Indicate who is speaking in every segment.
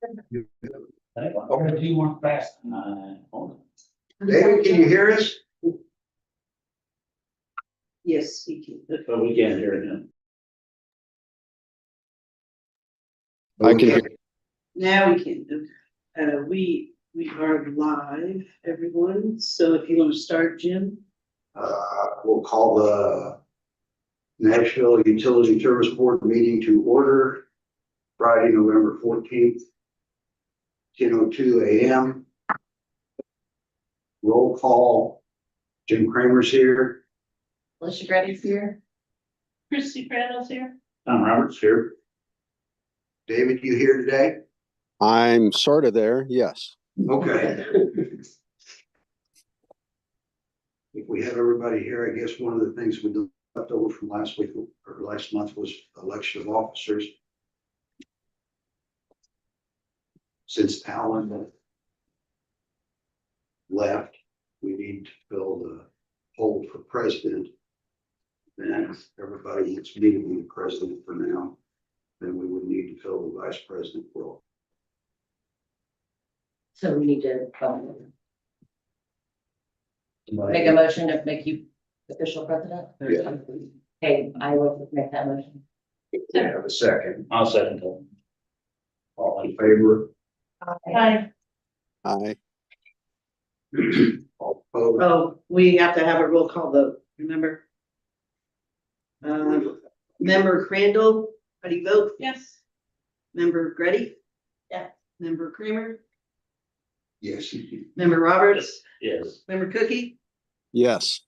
Speaker 1: Or do you want fast?
Speaker 2: David, can you hear us?
Speaker 3: Yes, he can.
Speaker 1: But we can't hear him.
Speaker 4: I can hear.
Speaker 3: Now we can. We are live, everyone. So if you want to start, Jim.
Speaker 2: We'll call the Nashville Utility Service Board meeting to order Friday, November 14th, 10:02 a.m. Roll call. Jim Kramer's here.
Speaker 5: Alicia Gretty's here.
Speaker 3: Christy Crandall's here.
Speaker 1: Tom Roberts here.
Speaker 2: David, you here today?
Speaker 4: I'm sort of there, yes.
Speaker 2: Okay. If we have everybody here, I guess one of the things we left over from last week or last month was election of officers. Since Alan left, we need to fill the hole for president. Then everybody wants me to be the president for now. Then we would need to fill the vice president role.
Speaker 5: So we need to make a motion to make you official president.
Speaker 2: Yeah.
Speaker 5: Okay, I will make that motion.
Speaker 2: Have a second.
Speaker 1: I'll second that.
Speaker 2: All in favor?
Speaker 5: Hi.
Speaker 4: I,
Speaker 2: All opposed?
Speaker 3: Oh, we have to have a roll call vote, remember? Member Crandall, how do you vote? Yes. Member Gretty?
Speaker 5: Yeah.
Speaker 3: Member Kramer?
Speaker 2: Yes.
Speaker 3: Member Roberts?
Speaker 1: Yes.
Speaker 3: Member Cookie?
Speaker 4: yes,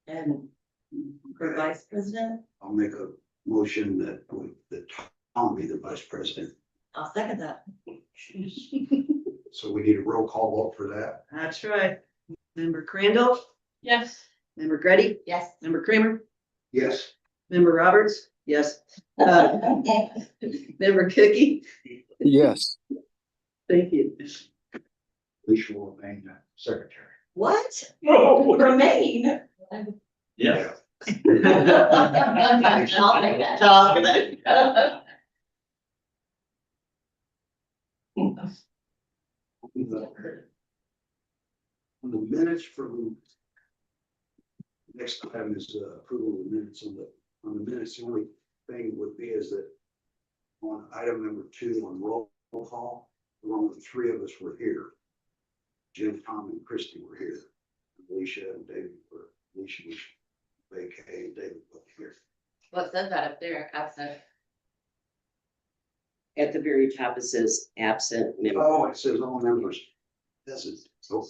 Speaker 5: And for vice president,
Speaker 2: I'll make a motion that Tom be the vice president.
Speaker 5: I'll second that.
Speaker 2: So we need a roll call vote for that.
Speaker 3: That's right. Member Crandall?
Speaker 5: Yes.
Speaker 3: Member Gretty?
Speaker 5: Yes.
Speaker 3: Member Kramer?
Speaker 2: Yes.
Speaker 3: Member Roberts? Yes. Member Cookie?
Speaker 4: yes.
Speaker 3: Thank you.
Speaker 2: Alicia will remain the secretary.
Speaker 5: What?
Speaker 1: Oh.
Speaker 5: Remain.
Speaker 1: Yeah.
Speaker 5: I'll make that.
Speaker 2: On the minutes from next item is approval of the minutes on the minutes. The only thing would be is that on item number 2 on roll call, along with 3 of us were here. Jim, Tom, and Christy were here. Alicia and David were, Alicia was vacay and David was here.
Speaker 5: What says that up there? Absent.
Speaker 6: At the very top, it says absent member.
Speaker 2: Oh, it says all members. Doesn't. So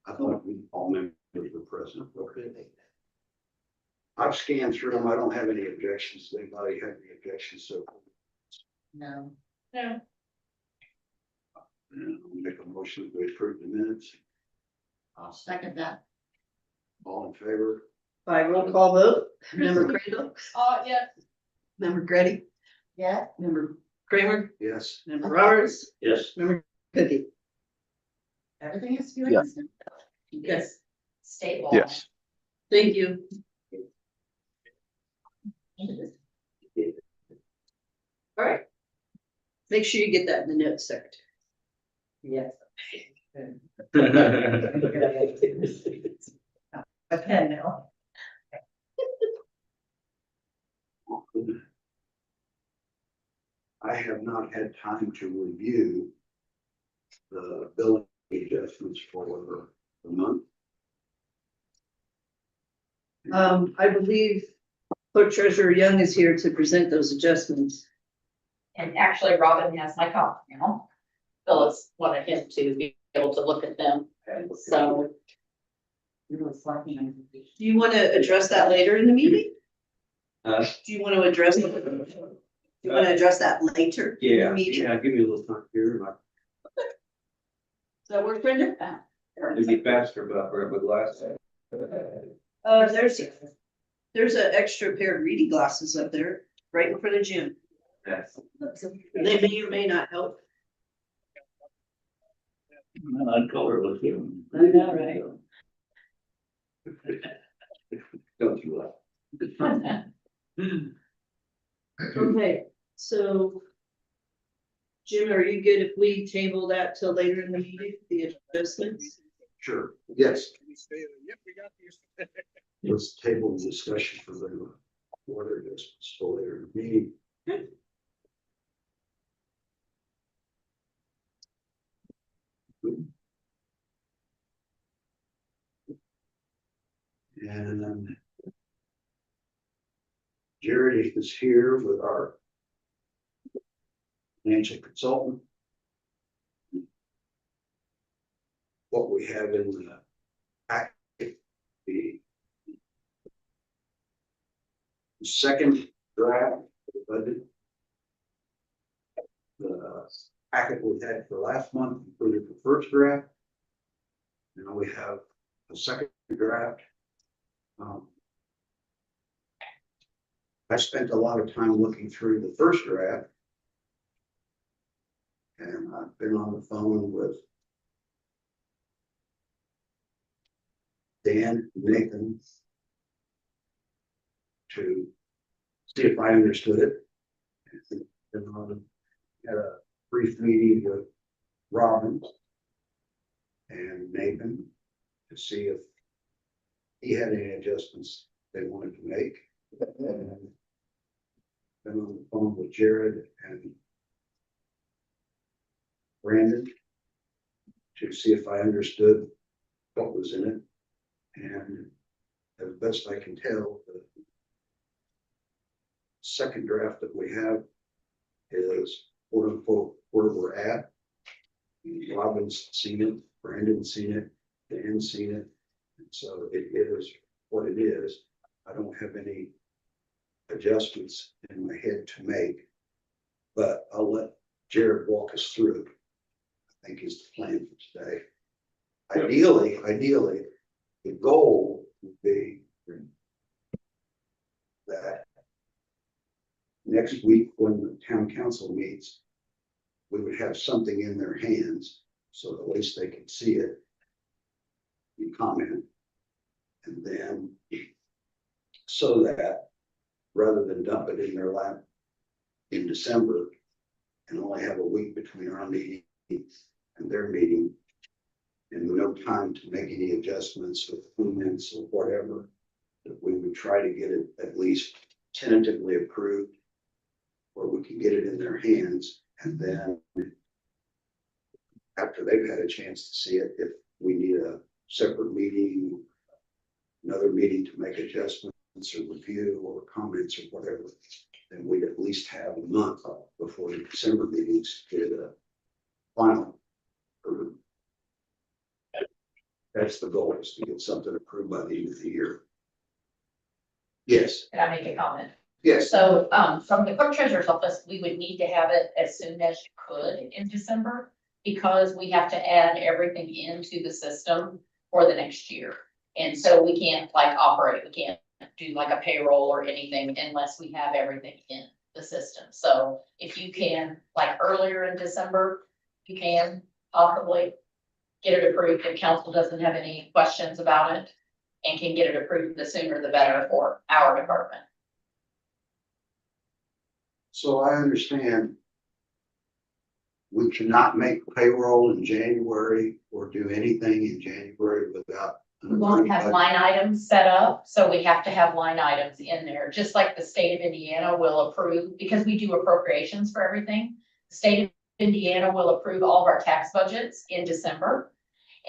Speaker 2: I thought we all members were present. Okay. I've scanned through them. I don't have any objections. Does anybody have any objections? So
Speaker 5: No.
Speaker 3: No.
Speaker 2: I'll make a motion to approve the minutes.
Speaker 5: I'll second that.
Speaker 2: All in favor?
Speaker 3: By roll call vote, Member Crandall?
Speaker 5: Yes.
Speaker 3: Member Gretty?
Speaker 5: Yeah.
Speaker 3: Member Kramer?
Speaker 2: Yes.
Speaker 3: Member Roberts?
Speaker 1: Yes.
Speaker 3: Member Cookie?
Speaker 5: Everything has to be like
Speaker 4: Yeah.
Speaker 5: this.
Speaker 3: Yes.
Speaker 5: State law.
Speaker 4: Yes.
Speaker 3: Thank you. All right. Make sure you get that in the notes, Secretary.
Speaker 5: Yes. A pen now.
Speaker 2: I have not had time to review the billing adjustments for the month.
Speaker 3: I believe Clerk Treasurer Young is here to present those adjustments.
Speaker 7: And actually, Robin has my copy now. Phyllis wanted him to be able to look at them, so.
Speaker 3: Do you want to address that later in the meeting? Do you want to address it? Do you want to address that later? in the meeting?
Speaker 8: Give me a little time here,
Speaker 3: Does that work, Brenda?
Speaker 8: it'd be faster, but with glass.
Speaker 3: There's an extra pair of reading glasses up there, right in front of Jim. They may or may not help.
Speaker 1: I'd color with you.
Speaker 3: I know, right?
Speaker 8: Don't you laugh.
Speaker 3: Okay, so. Jim, are you good if we table that till later in the meeting, the adjustments?
Speaker 2: Sure, yes. Let's table the discussion for the water adjustments till later in the meeting. And Jared is here with our financial consultant. What we have in the packet, the second draft of the budget. The packet we had for last month included the first draft. Now we have a second draft. I spent a lot of time looking through the first draft. And I've been on the phone with Dan, Nathan, to see if I understood it. And had a brief meeting with Robin and Nathan to see if he had any adjustments they wanted to make. And been on the phone with Jared and Brandon to see if I understood what was in it. And as best I can tell, the second draft that we have is quote unquote where we're at. Robin's seen it, Brandon's seen it, Dan's seen it. And so it is what it is. I don't have any adjustments in my head to make, but I'll let Jared walk us through it. I think is the plan for today. Ideally, the goal would be that next week when the town council meets, we would have something in their hands so at least they can see it and comment. And then so that rather than dump it in their lap in December and only have a week between our meeting and their meeting and no time to make any adjustments or comments or whatever, that we would try to get it at least tentatively approved where we can get it in their hands. And then after they've had a chance to see it, if we need a separate meeting, another meeting to make adjustments or review or comments or whatever, then we'd at least have a month before the December meetings to get a final approved. That's the goal, is to get something approved by the end of the year. Yes,
Speaker 7: Can I make a comment?
Speaker 2: yes.
Speaker 7: So, from the clerk treasurer's office, we would need to have it as soon as you could in December. Because we have to add everything into the system for the next year. And so we can't like operate, we can't do like a payroll or anything unless we have everything in the system. So if you can, like earlier in December, you can possibly get it approved if council doesn't have any questions about it. And can get it approved, the sooner the better for our department.
Speaker 2: So I understand we cannot make payroll in January or do anything in January without.
Speaker 7: We won't have line items set up, so we have to have line items in there, just like the state of Indiana will approve, because we do appropriations for everything. The state of Indiana will approve all of our tax budgets in December.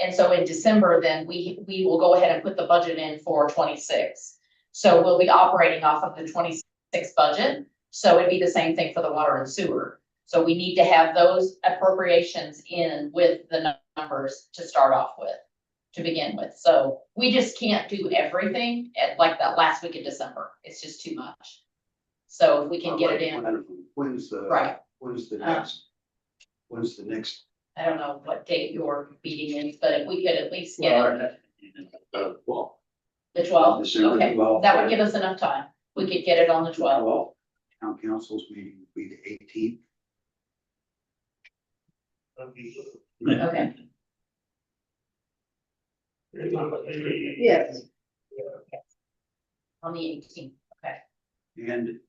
Speaker 7: And so in December, then we will go ahead and put the budget in for 26. So we'll be operating off of the 26 budget. So it'd be the same thing for the water and sewer. So we need to have those appropriations in with the numbers to start off with, to begin with. So we just can't do everything at like that last week of December. It's just too much. So if we can get it in,
Speaker 2: When's the?
Speaker 7: right.
Speaker 2: When's the next? When's the next?
Speaker 7: I don't know what date your meeting is, but if we could at least get it
Speaker 2: Well,
Speaker 7: the 12th,
Speaker 2: December
Speaker 7: okay,
Speaker 2: 12th.
Speaker 7: that would give us enough time. We could get it on the 12th.
Speaker 2: well, town council's meeting would be the 18th.
Speaker 7: Okay.
Speaker 3: Yes.
Speaker 7: On the 18th, okay.
Speaker 2: And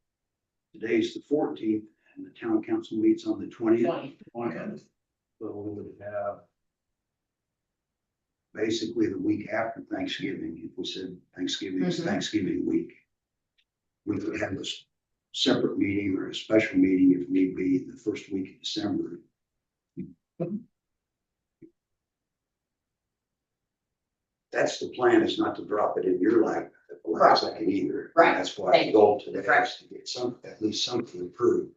Speaker 2: today's the 14th and the town council meets on the 20th.
Speaker 7: 20.
Speaker 2: So we would have basically the week after Thanksgiving, if we said Thanksgiving is
Speaker 3: Mhm.
Speaker 2: Thanksgiving week. We could have a separate meeting or a special meeting if need be, the first week of December. That's the plan, is not to drop it in your lap at the last second either.
Speaker 7: Right.
Speaker 2: That's why the goal today is to get some, at least something approved.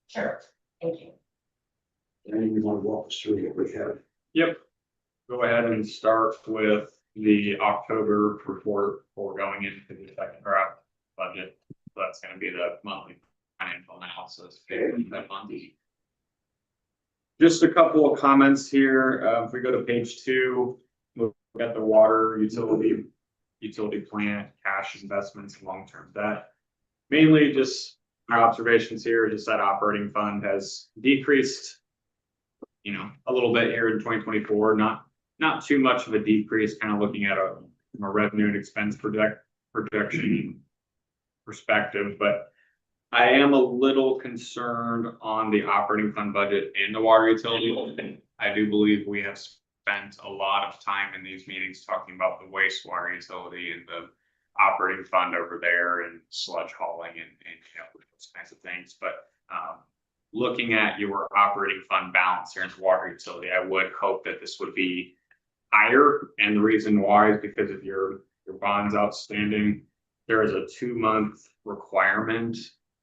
Speaker 7: Sure, thank you.
Speaker 2: And you want to walk us through what we have.
Speaker 9: Yep. Go ahead and start with the October report before going into the second draft budget. So that's gonna be the monthly financial analysis. That monthly. Just a couple of comments here. If we go to page 2, look at the water utility plant, cash investments, and long-term debt. Mainly just my observations here, just that operating fund has decreased, you know, a little bit here in 2024, not too much of a decrease, kind of looking at from a revenue and expense projection perspective, but I am a little concerned on the operating fund budget and the water utility. I do believe we have spent a lot of time in these meetings talking about the wastewater utility and the operating fund over there and sludge hauling and you know, those kinds of things, but looking at your operating fund balance here in the water utility, I would hope that this would be higher. And the reason why is because of your bonds outstanding. There is a 2-month requirement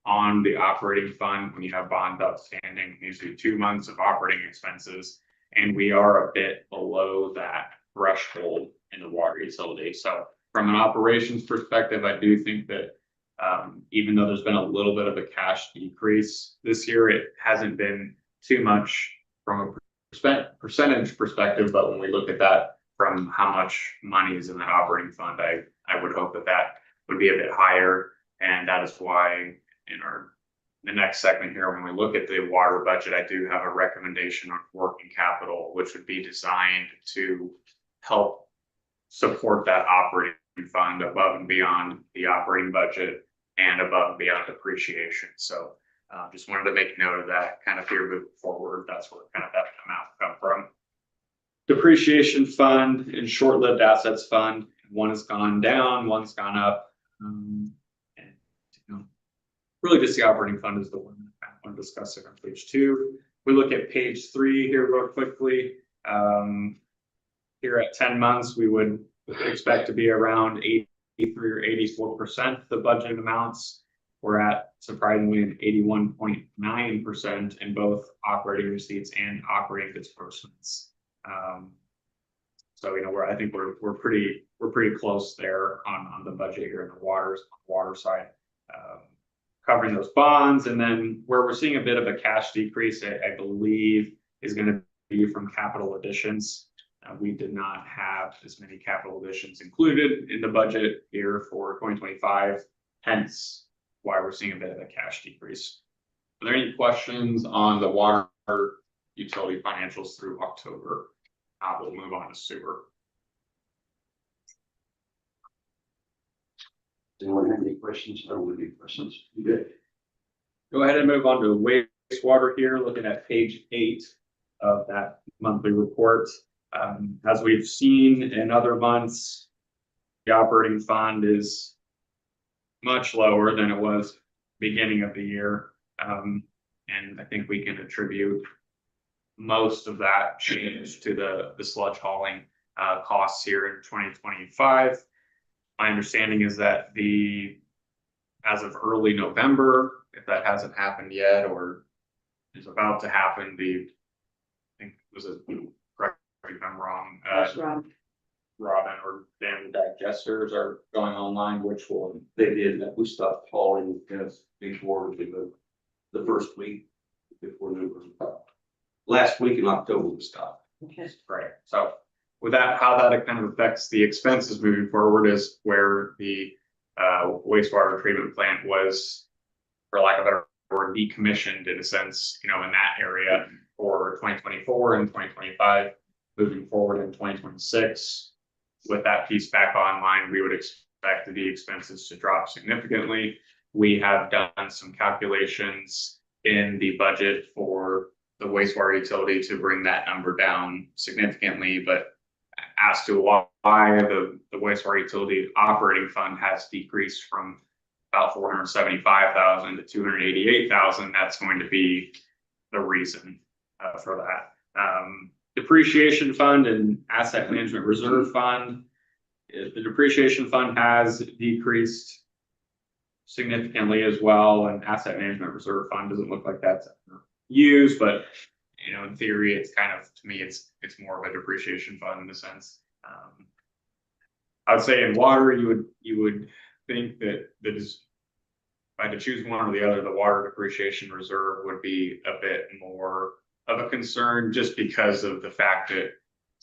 Speaker 9: on the operating fund when you have bonds outstanding, usually 2 months of operating expenses. And we are a bit below that threshold in the water utility. So from an operations perspective, I do think that even though there's been a little bit of a cash decrease this year, it hasn't been too much from a percentage perspective. But when we look at that from how much money is in that operating fund, I would hope that that would be a bit higher. And that is why in the next segment here, when we look at the water budget, I do have a recommendation on working capital, which would be designed to help support that operating fund above and beyond the operating budget and above and beyond depreciation. So just wanted to make note of that kind of here moving forward. That's where kind of that amount come from. Depreciation fund and short-lived assets fund. One has gone down, one's gone up. And you know, really just the operating fund is the one that I want to discuss it on page 2. We look at page 3 here real quickly. Here at 10 months, we would expect to be around 83 or 84% the budgeted amounts. We're at surprisingly an 81.9% in both operating receipts and operating disbursements. So you know, I think we're pretty close there on the budget here in the water side, covering those bonds. And then where we're seeing a bit of a cash decrease, I believe, is going to be from capital additions. We did not have as many capital additions included in the budget here for 2025, hence why we're seeing a bit of a cash decrease. Are there any questions on the water utility financials through October? We'll move on to sewer.
Speaker 2: Does anyone have any questions? I don't have any questions. You good?
Speaker 9: Go ahead and move on to wastewater here, looking at page 8 of that monthly report. As we've seen in other months, the operating fund is much lower than it was beginning of the year. And I think we can attribute most of that change to the sludge hauling costs here in 2025. My understanding is that as of early November, if that hasn't happened yet or is about to happen, I think it was correct me if I'm wrong, Robin or Dan digesters are going online, which will
Speaker 8: They did that. We stopped hauling before the first week before November. Last week in October we stopped.
Speaker 3: Okay.
Speaker 9: right. So with that, how that kind of affects the expenses moving forward is where the wastewater treatment plant was, for lack of a better word, decommissioned in a sense, you know, in that area for 2024 and 2025. Moving forward in 2026, with that piece back online, we would expect the expenses to drop significantly. we have done some calculations in the budget for the wastewater utility to bring that number down significantly, but as to why the wastewater utility operating fund has decreased from about 475,000 to 288,000, that's going to be the reason for that. Depreciation fund and asset management reserve fund. The depreciation fund has decreased significantly as well, and asset management reserve fund doesn't look like that's used, but you know, in theory, it's kind of, to me, it's more of a depreciation fund in a sense. I would say in water, you would think that is, if I had to choose one or the other, the water depreciation reserve would be a bit more of a concern, just because of the fact that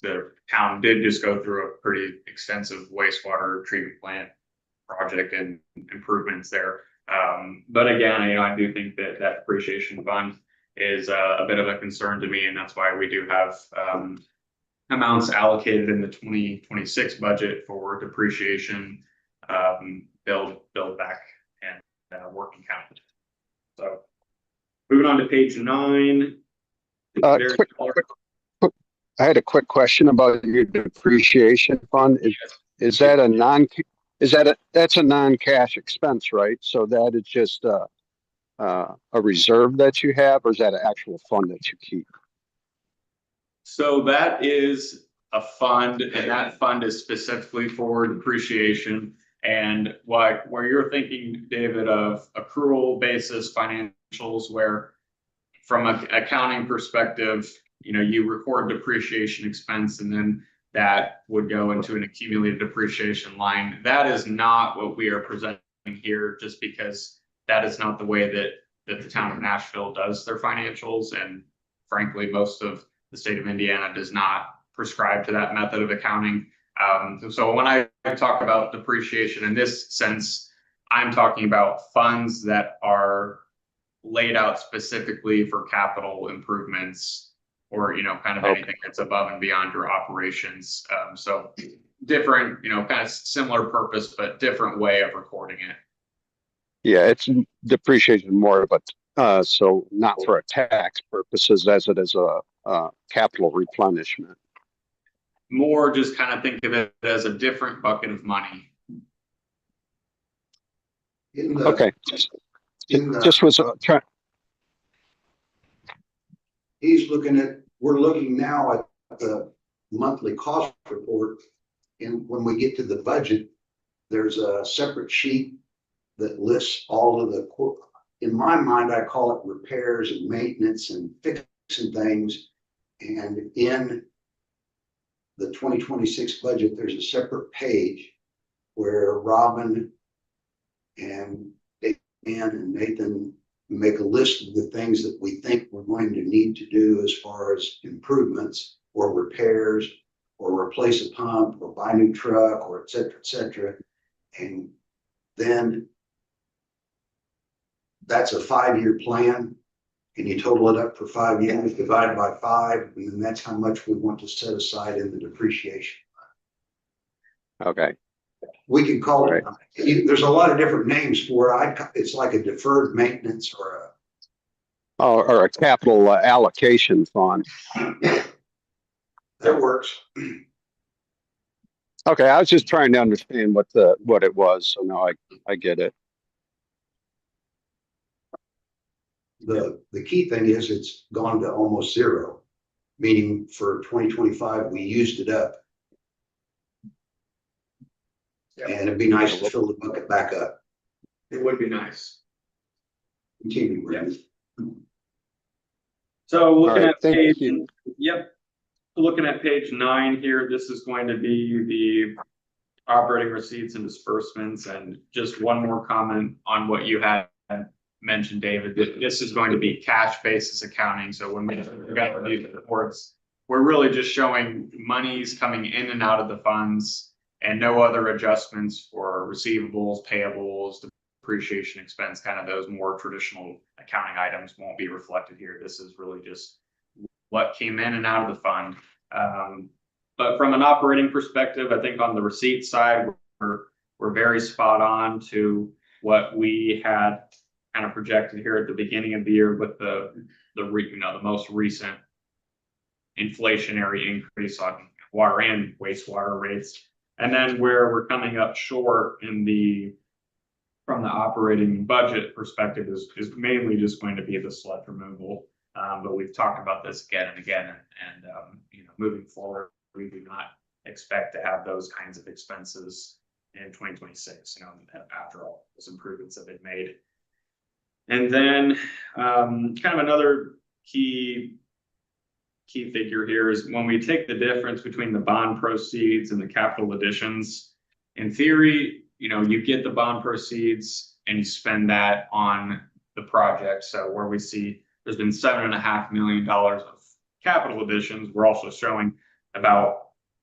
Speaker 9: the town did just go through a pretty extensive wastewater treatment plant project and improvements there. But again, you know, I do think that that depreciation fund is a bit of a concern to me, and that's why we do have amounts allocated in the 2026 budget for depreciation, build back and working capital. So moving on to page 9. Very-
Speaker 4: I had a quick question about your depreciation fund. Is that that's a non-cash expense, right? So that is just a reserve that you have, or is that an actual fund that you keep?
Speaker 9: So that is a fund, and that fund is specifically for depreciation. And where you're thinking, David, of accrual basis financials, where from an accounting perspective, you know, you record depreciation expense and then that would go into an accumulated depreciation line. That is not what we are presenting here, just because that is not the way that the town of Nashville does their financials. And frankly, most of the state of Indiana does not prescribe to that method of accounting. So when I talk about depreciation in this sense, I'm talking about funds that are laid out specifically for capital improvements, or, you know, kind of anything that's above and beyond your operations. So different, you know, kind of similar purpose, but different way of recording it.
Speaker 4: Yeah, it's depreciation more, but so not for a tax purposes as it is a capital replenishment.
Speaker 9: More just kind of think of it as a different bucket of money.
Speaker 4: Okay, just was trying.
Speaker 2: We're looking now at the monthly cost report. And when we get to the budget, there's a separate sheet that lists all of the, in my mind, I call it repairs and maintenance and fixing things. And in the 2026 budget, there's a separate page where Robin and Dan and Nathan make a list of the things that we think we're going to need to do as far as improvements or repairs or replace a pump or buy a new truck or et cetera, et cetera. And then that's a 5-year plan. And you total it up for 5 years, divide by 5, and then that's how much we want to set aside in the depreciation.
Speaker 4: Okay.
Speaker 2: We can call it, there's a lot of different names for it. It's like a deferred maintenance or
Speaker 4: Or a capital allocation fund.
Speaker 2: that works.
Speaker 4: Okay, I was just trying to understand what it was, so now I get it.
Speaker 2: The key thing is it's gone to almost zero, meaning for 2025, we used it up.
Speaker 9: Yep.
Speaker 2: And it'd be nice to fill the bucket back up.
Speaker 9: It would be nice.
Speaker 2: Continue.
Speaker 9: Yes. So looking
Speaker 4: right,
Speaker 9: at
Speaker 4: thank
Speaker 9: page,
Speaker 4: you.
Speaker 9: yep. Looking at page 9 here, this is going to be the operating receipts and disbursements. And just one more comment on what you had mentioned, David, that this is going to be cash basis accounting. So when we got these reports, we're really just showing monies coming in and out of the funds and no other adjustments for receivables, payables, depreciation expense, kind of those more traditional accounting items won't be reflected here. This is really just what came in and out of the fund. But from an operating perspective, I think on the receipt side, we're very spot on to what we had kind of projected here at the beginning of the year with the most recent inflationary increase on water and wastewater rates. And then where we're coming up short from the operating budget perspective is mainly just going to be the sludge removal. But we've talked about this again and again, and moving forward, we do not expect to have those kinds of expenses in 2026, after all those improvements have been made. And then kind of another key figure here is when we take the difference between the bond proceeds and the capital additions, in theory, you get the bond proceeds and you spend that on the project. So where we see there's been $7.5 million of capital additions, we're also showing about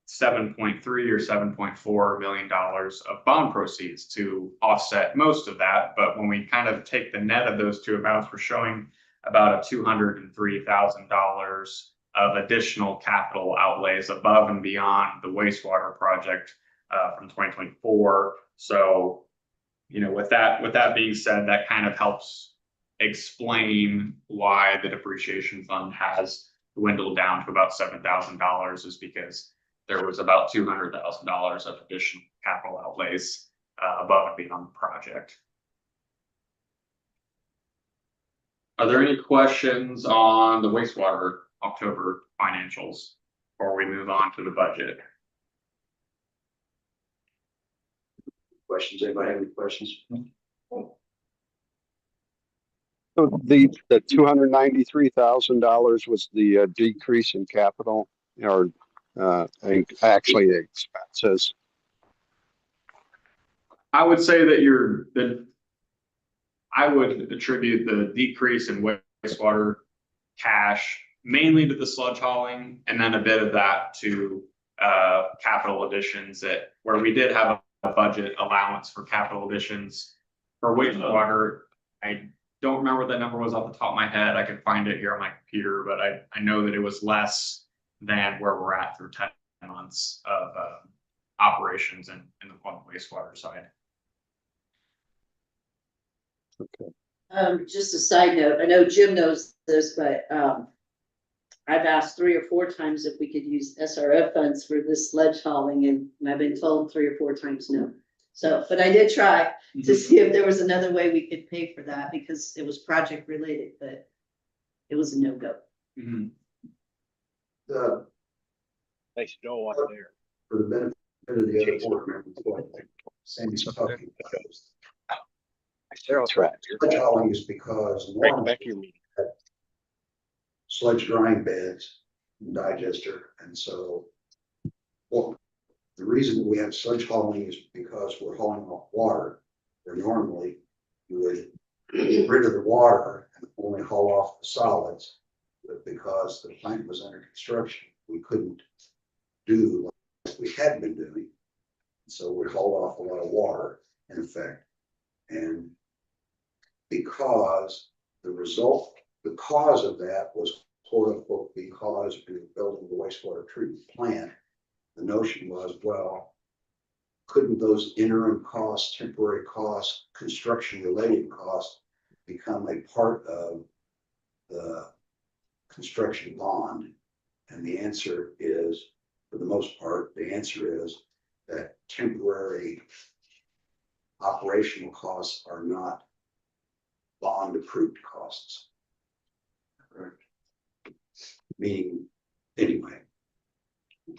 Speaker 9: $7.3 or $7.4 million of bond proceeds to offset most of that. But when we kind of take the net of those two amounts, we're showing about a $203,000 of additional capital outlays above and beyond the wastewater project from 2024. So, with that being said, that kind of helps explain why the depreciation fund has dwindled down to about $7,000, is because there was about $200,000 of additional capital outlays above and beyond the project. Are there any questions on the wastewater October financials before we move on to the budget?
Speaker 2: Questions? Anybody have any questions?
Speaker 4: So the $293,000 was the decrease in capital, or actually expenses.
Speaker 9: I would say that I would attribute the decrease in wastewater cash mainly to the sludge hauling, and then a bit of that to capital additions where we did have a budget allowance for capital additions for wastewater. I don't remember what that number was off the top of my head. I can find it here on my computer, but I know that it was less than where we're at through 10 months of operations in the wastewater side.
Speaker 4: Okay.
Speaker 3: Just a side note, I know Jim knows this, but I've asked 3 or 4 times if we could use SRF funds for this sledge hauling, and I've been told 3 or 4 times no. So, but I did try to see if there was another way we could pay for that, because it was project related, but it was a no-go.
Speaker 9: Mm-hmm.
Speaker 4: Nice snow up there.
Speaker 2: For the benefit of the other board members, what Sandy's talking about.
Speaker 4: That's right.
Speaker 2: Sludge hauling is because one, sludge drying beds, and digester, and so, well, the reason we have sludge hauling is because we're hauling off water, where normally you would get rid of the water and only haul off the solids. But because the plant was under construction, we couldn't do what we had been doing. So we hauled off a lot of water, in effect. And because the cause of that was quote unquote because we were building the wastewater treatment plant, the notion was, well, couldn't those interim costs, temporary costs, construction related costs become a part of the construction bond? And the answer is, for the most part, the answer is that temporary operational costs are not bond approved costs. Correct. Meaning, anyway,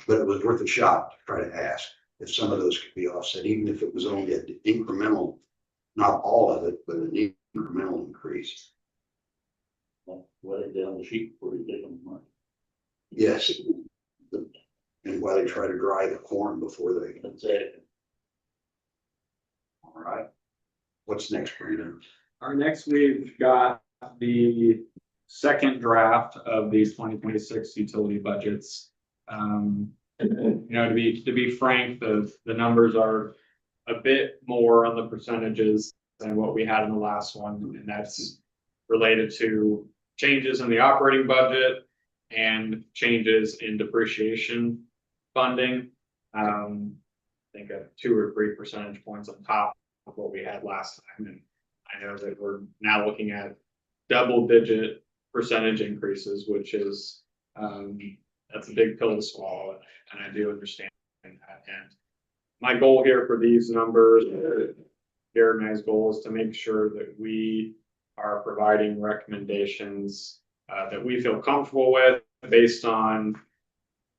Speaker 2: but it was worth a shot to try to ask if some of those could be offset, even if it was only an incremental, not all of it, but an incremental increase.
Speaker 1: Well, write it down the sheet before you take them. Mark.
Speaker 2: Yes. And while they try to dry the corn before they.
Speaker 1: That's it.
Speaker 2: All right. What's next, Brandon?
Speaker 9: Our next, we've got the second draft of these 2026 utility budgets. To be frank, the numbers are a bit more on the percentages than what we had in the last one, and that's related to changes in the operating budget and changes in depreciation funding. I think 2 or 3 percentage points on top of what we had last time, and I know that we're now looking at double-digit percentage increases, which is, that's a big pill to swallow, and I do understand that. And my goal here for these numbers, Jared and I's goal is to make sure that we are providing recommendations that we feel comfortable with based on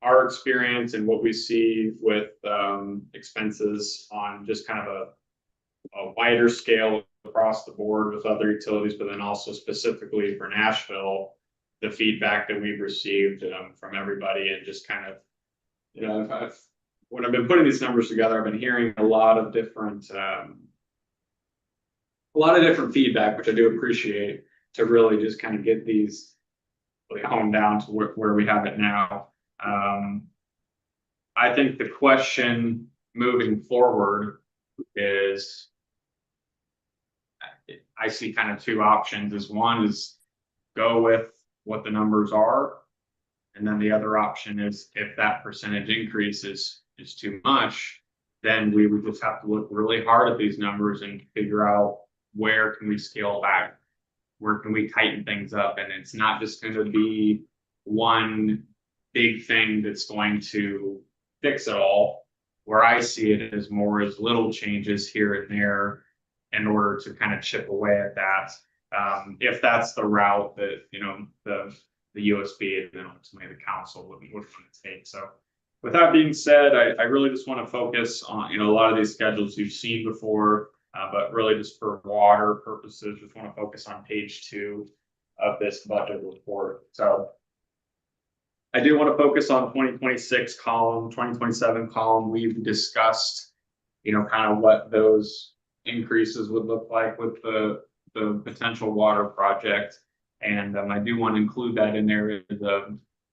Speaker 9: our experience and what we see with expenses on just kind of a wider scale across the board with other utilities, but then also specifically for Nashville, the feedback that we've received from everybody, and just kind of, you know, when I've been putting these numbers together, I've been hearing a lot of different feedback, which I do appreciate, to really just kind of get these really honed down to where we have it now. I think the question moving forward is, I see kind of two options. Is one is go with what the numbers are, and then the other option is if that percentage increase is too much, then we would just have to look really hard at these numbers and figure out where can we scale back, where can we tighten things up, and it's not just going to be one big thing that's going to fix it all. Where I see it is more as little changes here and there in order to kind of chip away at that. If that's the route that, you know, the USB and then ultimately the council would want to take. So with that being said, I really just want to focus on, you know, a lot of these schedules you've seen before, but really just for water purposes, just want to focus on page 2 of this budget report. So I do want to focus on 2026 column, 2027 column. We've discussed, you know, kind of what those increases would look like with the potential water project. And I do want to include that in there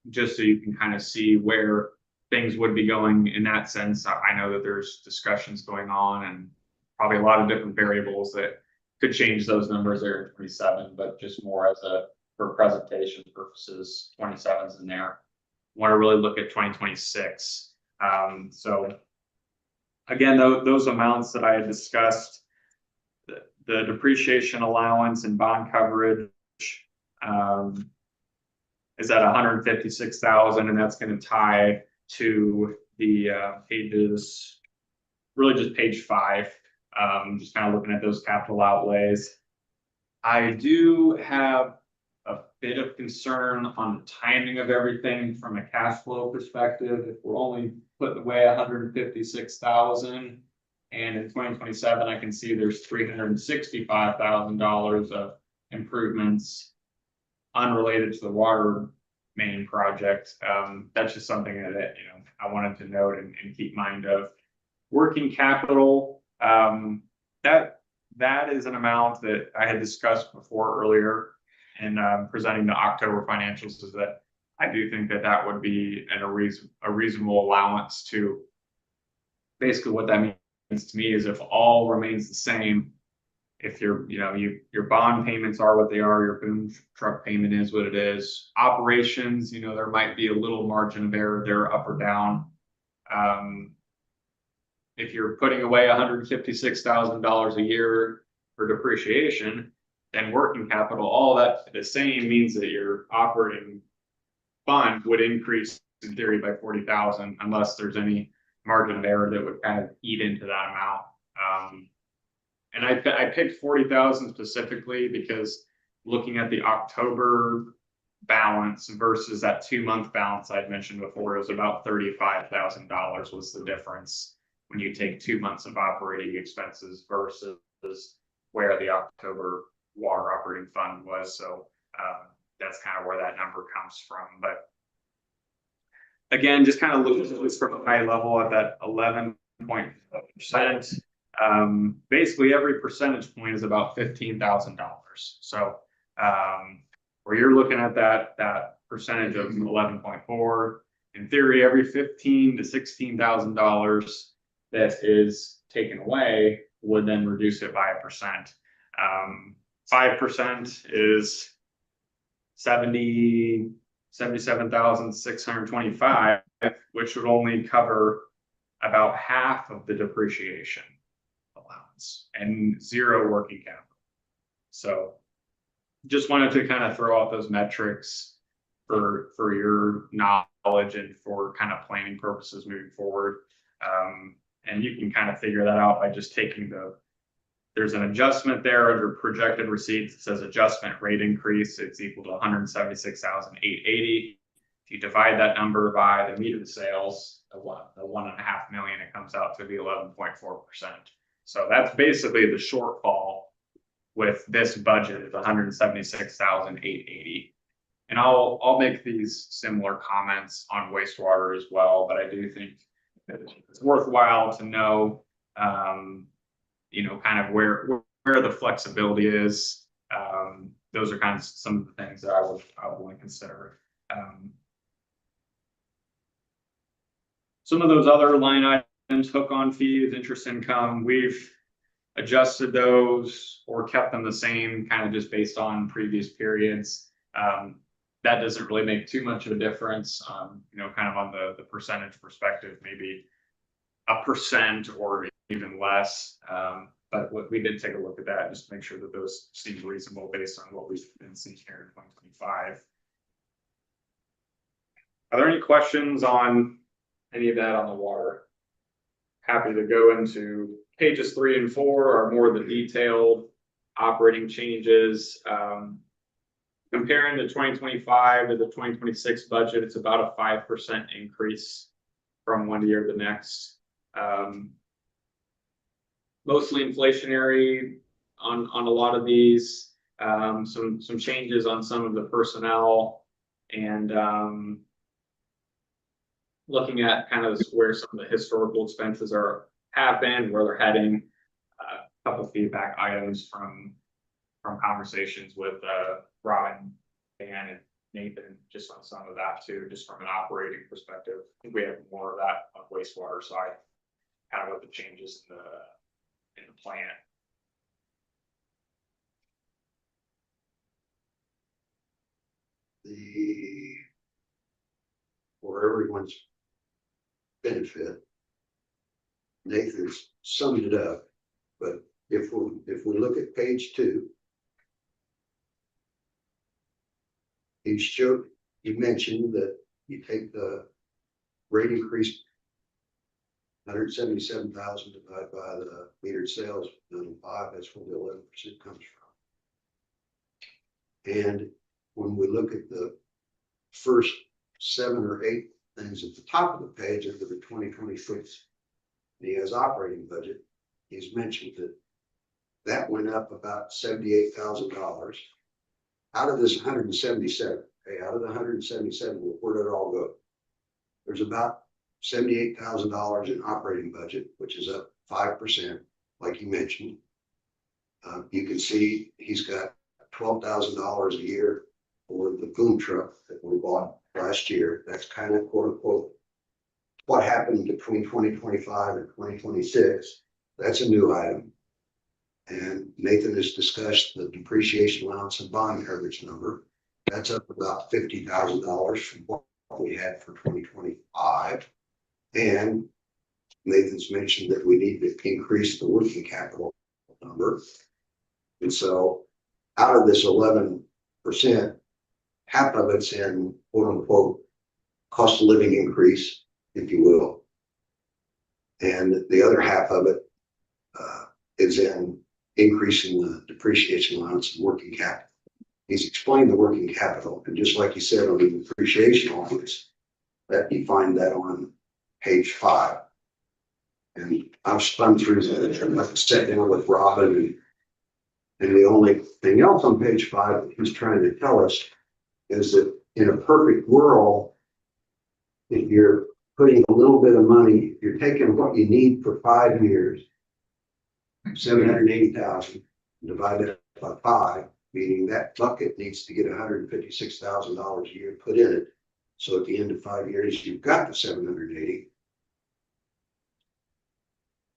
Speaker 9: just so you can kind of see where things would be going in that sense. I know that there's discussions going on and probably a lot of different variables that could change those numbers there in 27, but just more as for presentation purposes, 27's in there. Want to really look at 2026. So again, those amounts that I had discussed, the depreciation allowance and bond coverage is at 156,000, and that's going to tie to the pages, really just page 5. Just kind of looking at those capital outlays. I do have a bit of concern on the timing of everything from a cash flow perspective. If we're only putting away 156,000, and in 2027, I can see there's $365,000 of improvements unrelated to the water main project. That's just something that, you know, I wanted to note and keep mind of. Working capital, that is an amount that I had discussed before earlier in presenting the October financials, is that I do think that would be a reasonable allowance to. Basically what that means to me is if all remains the same, if your bond payments are what they are, your boom truck payment is what it is, operations, you know, there might be a little margin of error there up or down. If you're putting away $156,000 a year for depreciation, then working capital, all that the same means that your operating fund would increase in theory by 40,000, unless there's any margin of error that would kind of eat into that amount. And I picked 40,000 specifically because looking at the October balance versus that 2-month balance I'd mentioned before, it was about $35,000 was the difference when you take 2 months of operating expenses versus where the October water operating fund was. So that's kind of where that number comes from. But again, just kind of looking at this from a high level at that 11.5%. Basically every percentage point is about $15,000. So where you're looking at that percentage of 11.4, in theory, every $15,000 to $16,000 that is taken away would then reduce it by 1%. 5% is 77,625, which would only cover about half of the depreciation allowance. funds and 0 working capital. So just wanted to kind of throw out those metrics for your knowledge and for kind of planning purposes moving forward. And you can kind of figure that out by just taking there's an adjustment there under projected receipts. It says adjustment rate increase. It's equal to 176,880. If you divide that number by the meter sales, the 1.5 million, it comes out to be 11.4%. So that's basically the shortfall with this budget is 176,880. And I'll make these similar comments on wastewater as well, but I do think that it's worthwhile to know, you know, kind of where the flexibility is. Those are kind of some of the things that I would want to consider. Some of those other line items, hook-on fees, interest income, we've adjusted those or kept them the same, kind of just based on previous periods. That doesn't really make too much of a difference, you know, kind of on the percentage perspective, maybe 1% or even less. But we did take a look at that just to make sure that those seem reasonable based on what we've been seeing here in 2025. Are there any questions on any of that on the water? Happy to go into pages 3 and 4 are more of the detailed operating changes. Comparing the 2025 to the 2026 budget, it's about a 5% increase from one year to the next. Mostly inflationary on a lot of these. Some changes on some of the personnel, and looking at kind of where some of the historical expenses have been, where they're heading. A couple feedback items from conversations with Robin, Dan, and Nathan, just on some of that too, just from an operating perspective. I think we have more of that on wastewater side, kind of with the changes in the plant.
Speaker 2: For everyone's benefit, Nathan's summed it up, but if we look at page 2, you mentioned that you take the rate increase 177,000 divided by the metered sales, 5, that's where the 11% comes from. And when we look at the first 7 or 8 things at the top of the page under the 2026 NEA's operating budget, he's mentioned that went up about $78,000 out of this 177. Okay, out of the 177, where did it all go? There's about $78,000 in operating budget, which is up 5%, like you mentioned. You can see he's got $12,000 a year for the boom truck that we bought last year. That's kind of quote unquote what happened between 2025 and 2026. That's a new item. And Nathan has discussed the depreciation allowance and bond coverage number. That's up about $50,000 from what we had for 2025. And Nathan's mentioned that we need to increase the working capital number. And so out of this 11%, half of it's in quote unquote cost of living increase, if you will. And the other half of it is in increasing the depreciation allowance and working capital. He's explained the working capital, and just like he said on the depreciation allowance, that you find that on page 5. And I've spun through that. I've sat down with Robin, and the only thing else on page 5 that he's trying to tell us is that in a perfect world, if you're putting a little bit of money, you're taking what you need for 5 years, 780,000, divide it by 5, meaning that bucket needs to get $156,000 a year put in it. So at the end of 5 years, you've got the 780.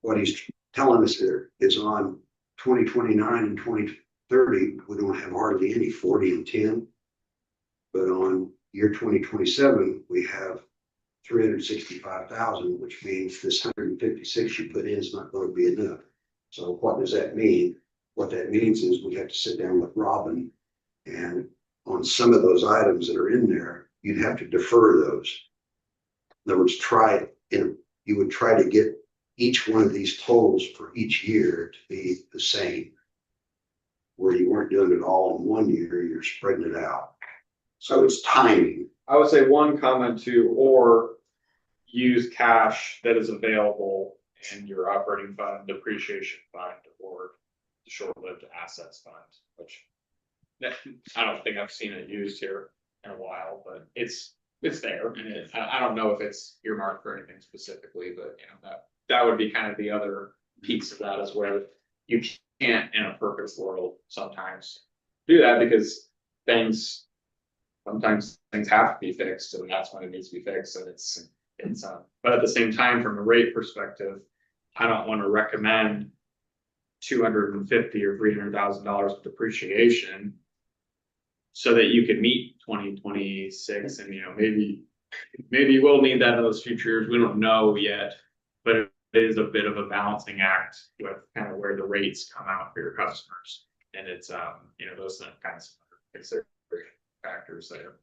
Speaker 2: What he's telling us here is on 2029 and 2030, we don't have hardly any 40 and 10. But on year 2027, we have 365,000, which means this 156 you put in is not going to be enough. So what does that mean? What that means is we have to sit down with Robin, and on some of those items that are in there, you'd have to defer those. In other words, you would try to get each one of these totals for each year to be the same. Where you weren't doing it all in one year, you're spreading it out. So it's timing.
Speaker 9: I would say one comment too, or use cash that is available in your operating fund, depreciation fund, or the short-lived assets fund, which I don't think I've seen it used here in a while, but it's there, and I don't know if it's earmarked for anything specifically, but you know, that would be kind of the other piece of that, is where you can't, in a perfect world, sometimes do that, because sometimes things have to be fixed, and that's when it needs to be fixed, and it's but at the same time, from a rate perspective, I don't want to recommend $250,000 or $300,000 of depreciation so that you can meet 2026, and you know, maybe you will need that in those future years. We don't know yet, but it is a bit of a balancing act with kind of where the rates come out for your customers, and it's you know, those kinds of consideration factors there.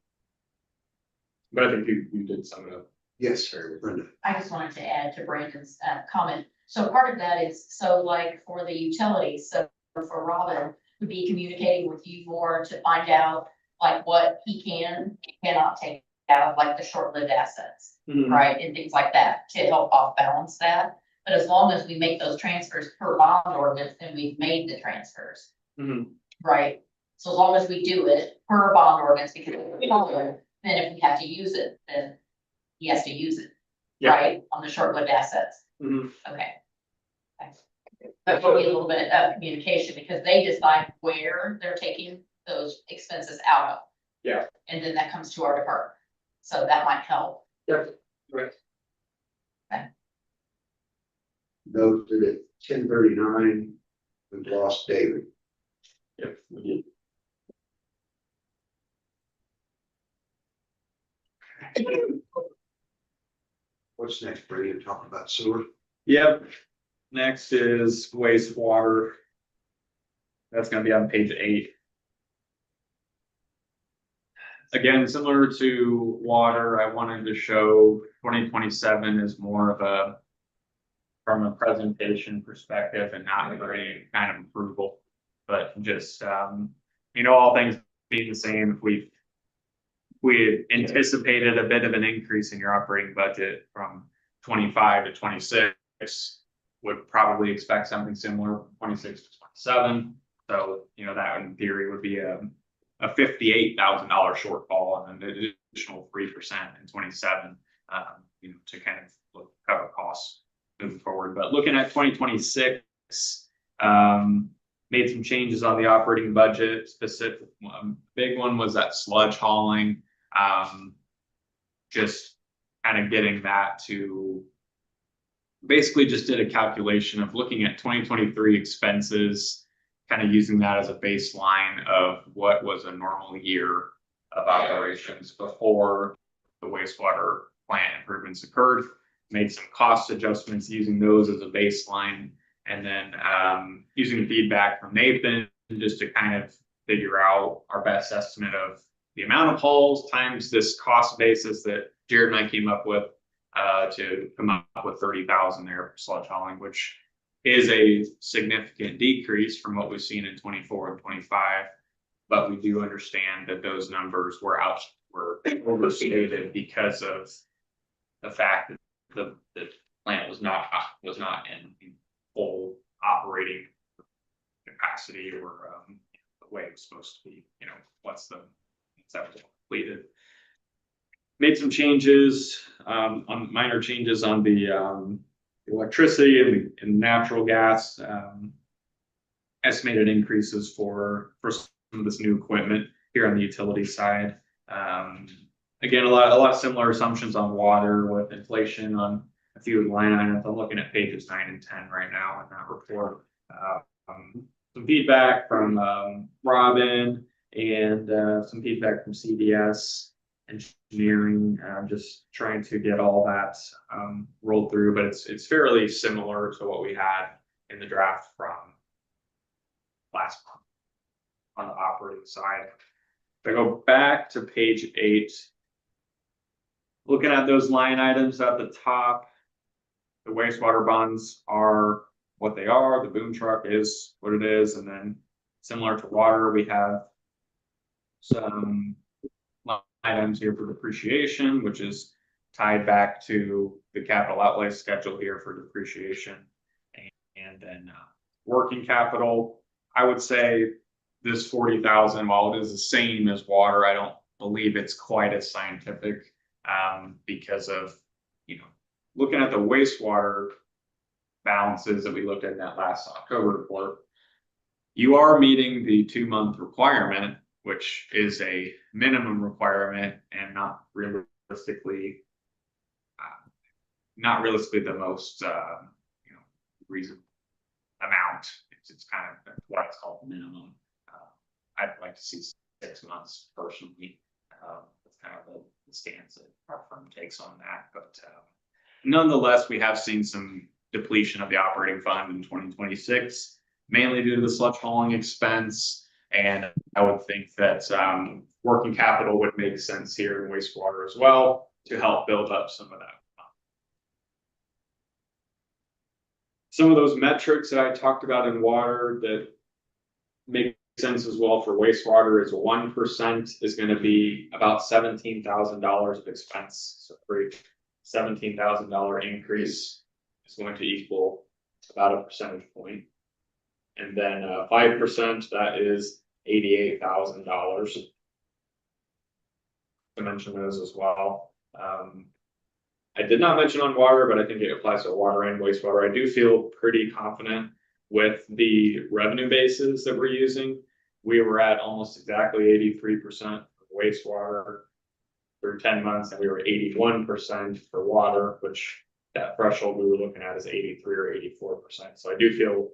Speaker 9: But I think you did some of the.
Speaker 2: Yes, Brenda.
Speaker 7: I just wanted to add to Brandon's comment. So part of that is, so like for the utilities, so for Robin, would be communicating with you more to find out like what he can and cannot take out, like the short-lived assets, right? And things like that to help off balance that. But as long as we make those transfers per bond ordinance, then we've made the transfers, right? So as long as we do it per bond ordinance, because then if we have to use it, then he has to use it, right, on the short-lived assets. Okay. That will be a little bit of communication, because they decide where they're taking those expenses out of.
Speaker 9: Yeah.
Speaker 7: And then that comes to our department, so that might help.
Speaker 9: Yep. Right.
Speaker 2: Note that at 10:39, we've lost David.
Speaker 9: Yep. We did.
Speaker 2: What's next, Brady? Talk about sewer.
Speaker 9: Yep. Next is wastewater. That's gonna be on page 8. Again, similar to water, I wanted to show 2027 is more of a, from a presentation perspective, and not for any kind of approval, but just, you know, all things being the same, if we anticipated a bit of an increase in your operating budget from 25 to 26, would probably expect something similar, 26 to 27. So, you know, that in theory would be a $58,000 shortfall, and an additional 3% in 27, you know, to kind of cover costs moving forward. But looking at 2026, made some changes on the operating budget. Specific, big one was that sludge hauling. Just kind of getting that to, basically just did a calculation of looking at 2023 expenses, kind of using that as a baseline of what was a normal year of operations before the wastewater plant improvements occurred. Made some cost adjustments using those as a baseline, and then using feedback from Nathan just to kind of figure out our best estimate of the amount of hauls times this cost basis that Jared and I came up with, to come up with 30,000 there for sludge hauling, which is a significant decrease from what we've seen in 24 and 25. But we do understand that those numbers were overstated because of the fact that the plant was not in full operating capacity, or the way it was supposed to be. You know, once that was completed. Made some changes, on minor changes on the electricity and natural gas, estimated increases for some of this new equipment here on the utility side. Again, a lot of similar assumptions on water with inflation on a few of the line items. I'm looking at pages 9 and 10 right now in that report. Some feedback from Robin, and some feedback from CDS engineering, just trying to get all that rolled through, but it's fairly similar to what we had in the draft from last month on the operating side. If I go back to page 8, looking at those line items at the top, the wastewater bonds are what they are, the boom truck is what it is, and then similar to water, we have some line items here for depreciation, which is tied back to the capital outlay schedule here for depreciation. And then working capital, I would say this 40,000, while it is the same as water, I don't believe it's quite as scientific because of, looking at the wastewater balances that we looked at in that last October report. You are meeting the 2-month requirement, which is a minimum requirement and not realistically the most reasonable amount. It's kind of what it's called minimum. I'd like to see 6 months personally. That's kind of the stance that our firm takes on that. But nonetheless, we have seen some depletion of the operating fund in 2026, mainly due to the sludge hauling expense. And I would think that working capital would make sense here in wastewater as well to help build up some of that. Some of those metrics that I talked about in water that make sense as well for wastewater is 1% is going to be about $17,000 of expense. So for each $17,000 increase is going to equal about a percentage point. And then 5%, that is $88,000. To mention those as well. I did not mention on water, but I think it applies to water and wastewater. I do feel pretty confident with the revenue bases that we're using. We were at almost exactly 83% for wastewater through 10 months, and we were 81% for water, which that threshold we were looking at is 83 or 84%. So I do feel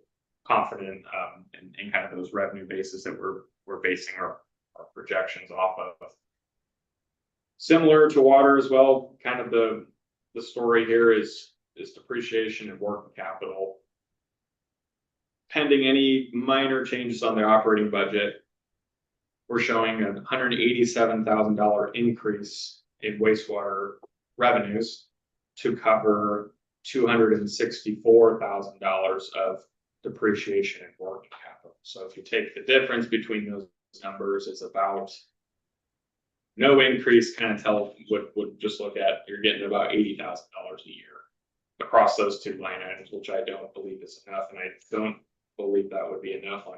Speaker 9: confident in kind of those revenue bases that we're basing our projections off of. Similar to water as well, kind of the story here is depreciation and working capital. Pending any minor changes on the operating budget, we're showing a $187,000 increase in wastewater revenues to cover $264,000 of depreciation and working capital. So if you take the difference between those numbers, it's about no increase. Kind of would just look at, you're getting about $80,000 a year across those 2 line items, which I don't believe is enough, and I don't believe that would be enough on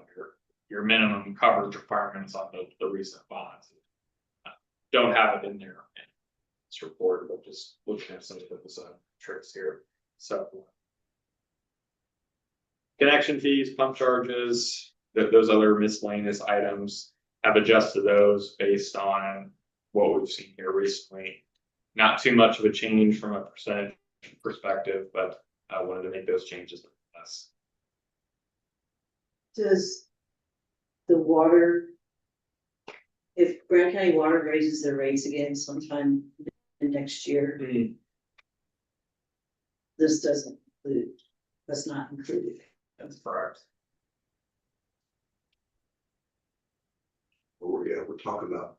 Speaker 9: your minimum coverage requirements on the recent bonds. Don't have it in there in this report, but just looking at some of those tricks here. So connection fees, pump charges, those other miscellaneous items, have adjusted those based on what we've seen here recently. Not too much of a change from a percentage perspective, but I wanted to make those changes nonetheless.
Speaker 3: Does the water, if Grant County Water raises their rates again sometime next year, this doesn't include, that's not included.
Speaker 9: That's correct.
Speaker 2: We're talking about.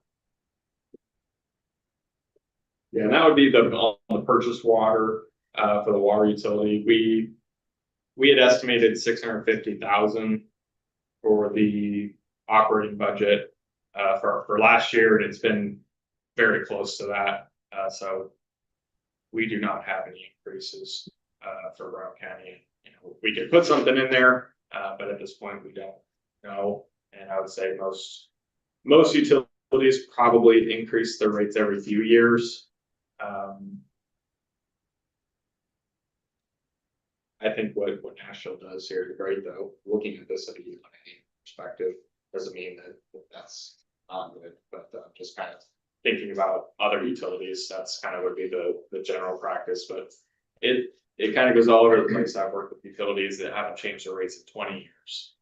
Speaker 9: Yeah, and that would be on the purchased water for the water utility. We had estimated 650,000 for the operating budget for last year, and it's been very close to that. So we do not have any increases for Brown County. We could put something in there, but at this point we don't know. And I would say most utilities probably increase their rates every few years. I think what Nashville does here is great, though. Looking at this at a utility perspective doesn't mean that that's not good, but just kind of thinking about other utilities, that's kind of would be the general practice. But it kind of goes all over the place. I've worked with utilities that haven't changed their rates in 20 years,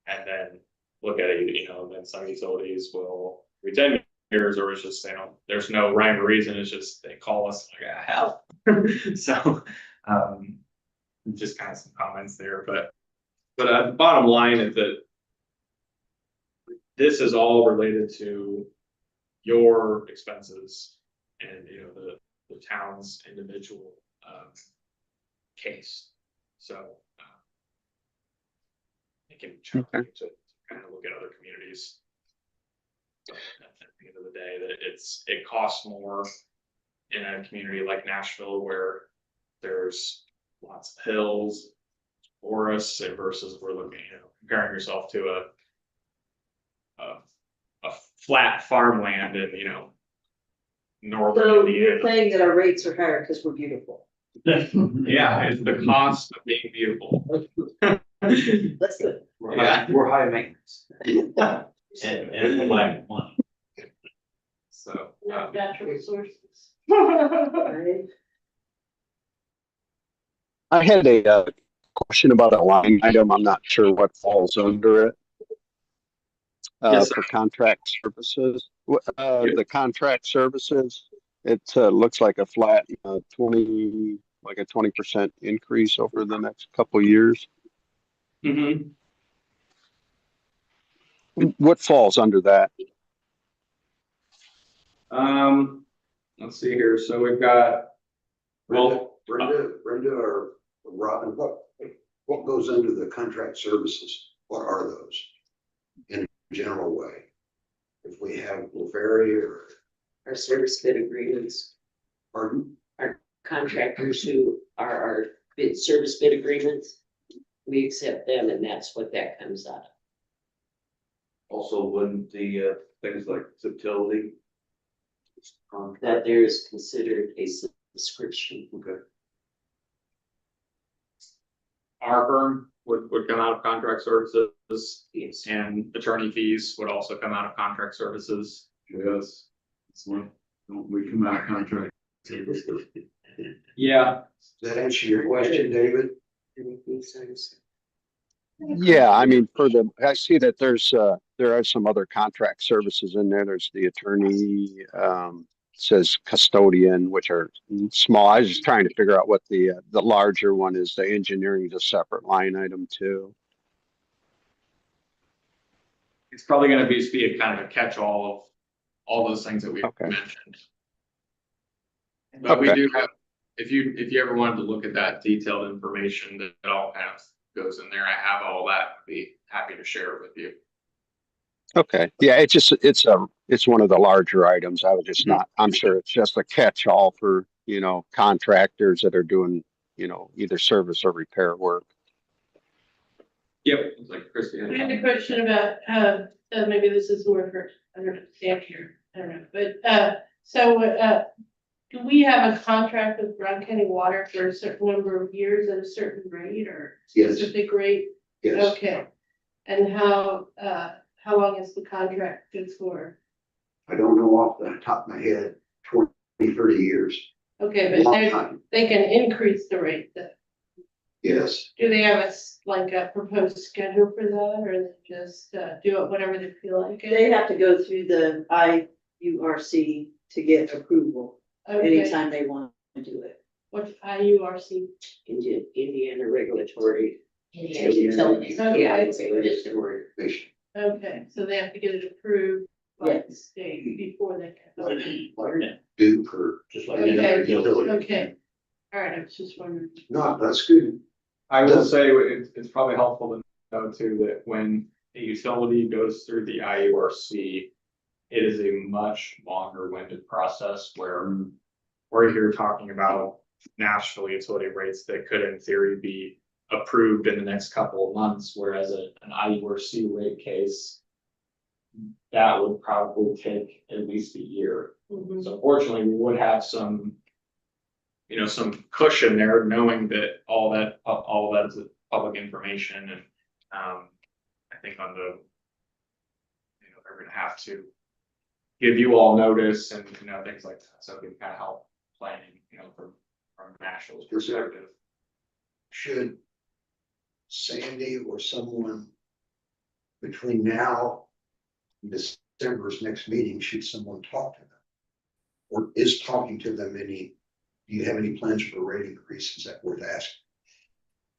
Speaker 9: and then look at it, then some utilities will be 10 years, or it's just, there's no rhyme or reason. It's just they call us like, hell. So just kind of some comments there, but But the bottom line is that this is all related to your expenses and, you know, the town's individual, case. So, it can challenge to kind of look at other communities. But at the end of the day, that it costs more in a community like Nashville where there's lots of hills, forests, versus we're looking, you know, comparing yourself to a flat farmland in, you know, northern
Speaker 3: So you're
Speaker 9: Indiana.
Speaker 3: saying that our rates are higher because we're beautiful.
Speaker 9: Yeah, it's the cost of being beautiful.
Speaker 3: That's good.
Speaker 8: We're high maintenance.
Speaker 1: And like money.
Speaker 9: So.
Speaker 7: Natural resources.
Speaker 3: Right?
Speaker 4: I had a question about a line item. I'm not sure what falls under it.
Speaker 9: Yes, sir.
Speaker 4: For contract services, the contract services, it looks like a flat 20% increase over the next couple years.
Speaker 9: Mhm.
Speaker 4: What falls under that?
Speaker 9: Let's see here. So we've got, well,
Speaker 2: Brenda or Robin, what goes under the contract services? What are those? In a general way? If we have Ferry or,
Speaker 6: Our service bid agreements,
Speaker 2: pardon?
Speaker 6: contractors who are our service bid agreements, we accept them and that's what that comes out of.
Speaker 8: Also, wouldn't the, things like subtility?
Speaker 6: That there is considered a subscription.
Speaker 8: Okay.
Speaker 9: our firm would come out of contract services,
Speaker 6: Yes.
Speaker 9: and attorney fees would also come out of contract services.
Speaker 2: Yes. We come out of contract.
Speaker 9: Yeah.
Speaker 2: Does that answer your question, David?
Speaker 6: Anything sense?
Speaker 4: Yeah, I mean, I see that there are some other contract services in there. There's the attorney, says custodian, which are small. I was just trying to figure out what the larger one is. The engineering is a separate line item too.
Speaker 9: It's probably gonna be a kind of a catch-all of all those things that we
Speaker 4: Okay.
Speaker 9: mentioned. But we
Speaker 4: Okay.
Speaker 9: do have, if you ever wanted to look at that detailed information that all kind of goes in there, I have all that, I'd be happy to share it with you.
Speaker 4: Okay, yeah, it's one of the larger items. I was just not, I'm sure it's just a catch-all for, contractors that are doing, either service or repair work.
Speaker 9: Yep, it's like Christie.
Speaker 10: I had a question about, maybe this is more for, I don't know, Sam here, I don't know, but, do we have a contract with Brown County Water for a certain number of years at a certain rate or
Speaker 2: Yes.
Speaker 10: specific rate?
Speaker 2: Yes.
Speaker 10: Okay, and how long is the contract good for?
Speaker 2: I don't know off the top of my head, 20, 30 years.
Speaker 10: Okay, but
Speaker 2: Long time.
Speaker 10: they can increase the rate then.
Speaker 2: Yes.
Speaker 10: Do they have like a proposed schedule for that, or they just, do it whenever they feel like it?
Speaker 3: They have to go through the IURC to get approval
Speaker 10: Okay,
Speaker 3: anytime they want to do it.
Speaker 10: what's IURC?
Speaker 6: Indiana regulatory.
Speaker 7: Indiana utilities.
Speaker 10: Okay.
Speaker 6: Yeah, it's regulatory.
Speaker 10: Okay, so they have to get it approved by the
Speaker 3: Yes.
Speaker 10: state before they can.
Speaker 2: Duke or,
Speaker 1: Just like.
Speaker 10: Okay.
Speaker 1: any utility.
Speaker 10: Okay, all right, I was just wondering.
Speaker 2: no, that's good.
Speaker 9: I will say it's probably helpful to know too that when a utility goes through the IURC, it is a much longer winded process where we're here talking about Nashville utility rates that could in theory be approved in the next couple of months, whereas an IURC rate case, that would probably take at least a year.
Speaker 10: Mhm.
Speaker 9: So fortunately, we would have some cushion there, knowing that all that is public information and, I think on the, they're gonna have to give you all notice and, things like that. So it can kind of help planning, from Nashville's perspective.
Speaker 2: Should Sandy or someone between now and December's next meeting, should someone talk to them? Or is talking to them do you have any plans for rate increases that worth asking?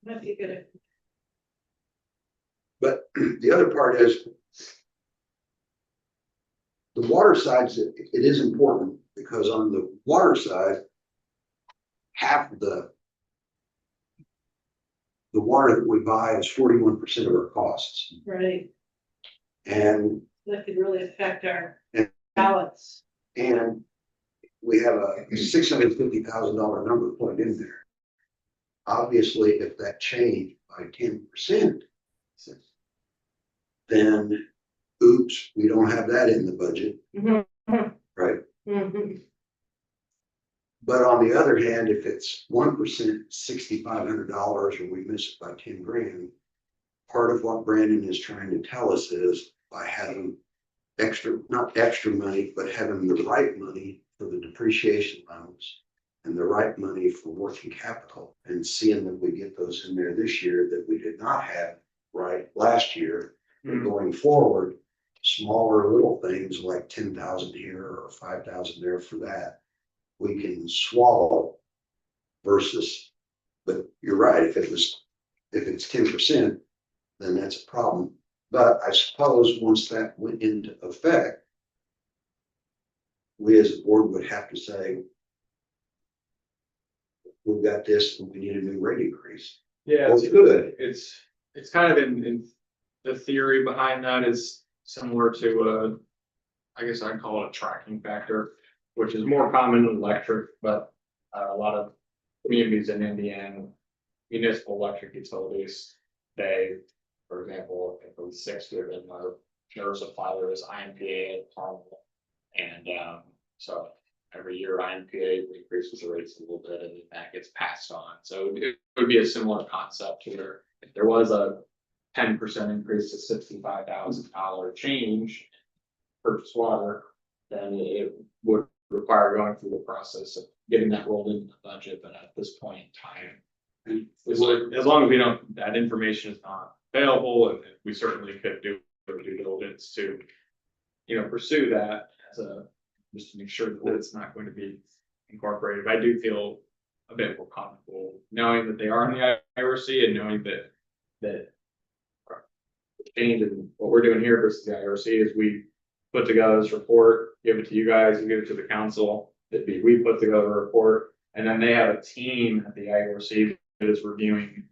Speaker 10: Might be good.
Speaker 2: But the other part is the water side, it is important because on the water side, half of the water that we buy is 41% of our costs.
Speaker 10: Right,
Speaker 2: And
Speaker 10: that could really affect our
Speaker 2: Yeah.
Speaker 10: balance.
Speaker 2: And we have a $650,000 number put in there. Obviously, if that changed by 10%, then oops, we don't have that in the budget,
Speaker 10: Mhm,
Speaker 2: right?
Speaker 10: mhm.
Speaker 2: But on the other hand, if it's 1%, $6,500, or we miss it by 10 grand, part of what Brandon is trying to tell us is by having extra, not extra money, but having the right money for the depreciation loans and the right money for working capital, and seeing that we get those in there this year that we did not have right last year. And going forward, smaller little things like 10,000 here or 5,000 there for that, we can swallow versus, but you're right, if it's 10%, then that's a problem. But I suppose once that went into effect, we as a board would have to say, we've got this and we need a new rate increase.
Speaker 9: Yeah,
Speaker 2: Well,
Speaker 9: it's
Speaker 2: good.
Speaker 9: It's kind of in the theory behind that is similar to I guess I'd call it a tracking factor, which is more common in electric, but a lot of communities in Indiana, municipal electric utilities, they, for example, if it was 6 years in our sheriff's supply, there was IMPA and Carmel. And so every year IMPA increases the rates a little bit and that gets passed on. So it would be a similar concept here. If there was a 10% increase to $65,000 change in purchase water, then it would require going through the process of getting that rolled into the budget. But at this point in time, as long as we don't, that information is not available, and we certainly could do due diligence to, pursue that as just to make sure that it's not going to be incorporated. But I do feel a bit more comfortable knowing that they are in the IRC and knowing that the change in what we're doing here versus the IRC is we put together this report, give it to you guys, you give it to the council. We put together a report, and then they have a team at the IRC that is reviewing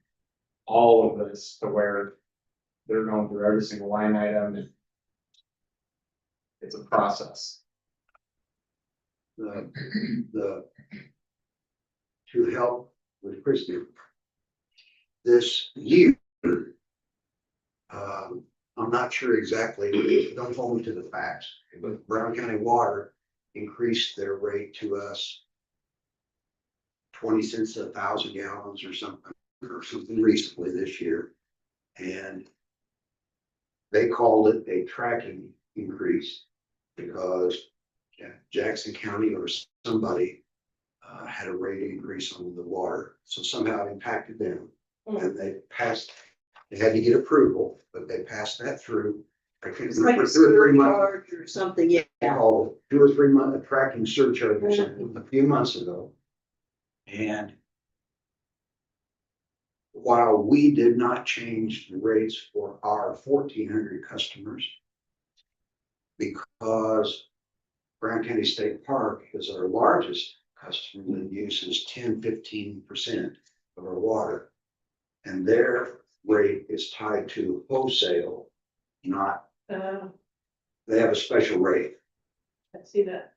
Speaker 9: all of this to where they're going through every single line item. And it's a process.
Speaker 2: To help with Christie this year, I'm not sure exactly, don't hold me to the facts, but Brown County Water increased their rate to us 20 cents a 1,000 gallons or something recently this year. And they called it a tracking increase because Jackson County or somebody had a rate increase on the water. So somehow it impacted them. And they had to get approval, but they passed that through. I can't
Speaker 3: It's like
Speaker 2: remember,
Speaker 3: a
Speaker 2: 2 or 3 months.
Speaker 3: surcharge or something, yeah.
Speaker 2: They called it 2 or 3 month tracking surcharge or something a few months ago. And while we did not change the rates for our 1,400 customers, because Brown County State Park is our largest customer that uses 10–15% of our water. And their rate is tied to wholesale, not, they have a special rate.
Speaker 10: I see that.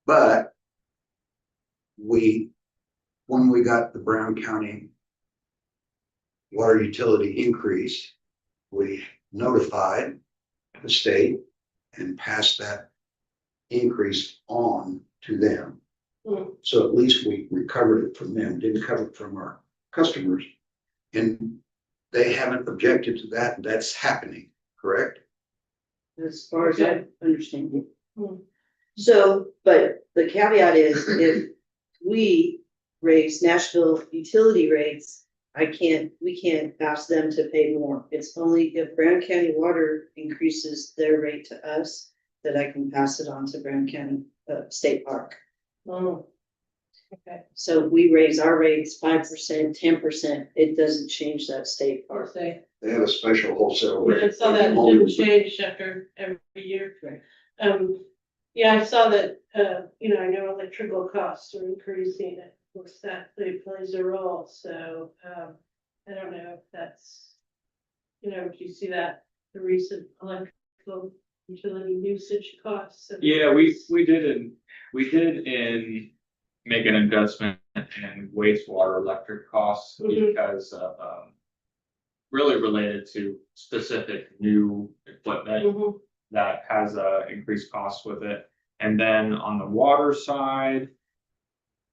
Speaker 2: But when we got the Brown County water utility increase, we notified the state and passed that increase on to them. So at least we recovered it from them, didn't cover it from our customers. And they haven't objected to that. That's happening, correct?
Speaker 3: As far as I understand it.
Speaker 10: Hmm.
Speaker 3: So, but the caveat is if we raise Nashville utility rates, we can't ask them to pay more. It's only if Brown County Water increases their rate to us that I can pass it on to Brown County State Park.
Speaker 10: Oh, Okay,
Speaker 3: So if we raise our rates 5%, 10%, it doesn't change that state
Speaker 10: I'll
Speaker 3: part.
Speaker 10: say,
Speaker 2: They have a special wholesale
Speaker 10: yeah, I
Speaker 2: rate.
Speaker 10: saw that it didn't change after every year.
Speaker 3: Right.
Speaker 10: Yeah, I saw that, I know electrical costs are increasing, of course, that plays a role, so, I don't know if that's. Do you see that, the recent electrical utility usage costs?
Speaker 9: Yeah, we did make an adjustment in wastewater electric costs
Speaker 10: Mhm.
Speaker 9: because of, really related to specific new equipment
Speaker 10: Mhm.
Speaker 9: that has increased costs with it. And then on the water side,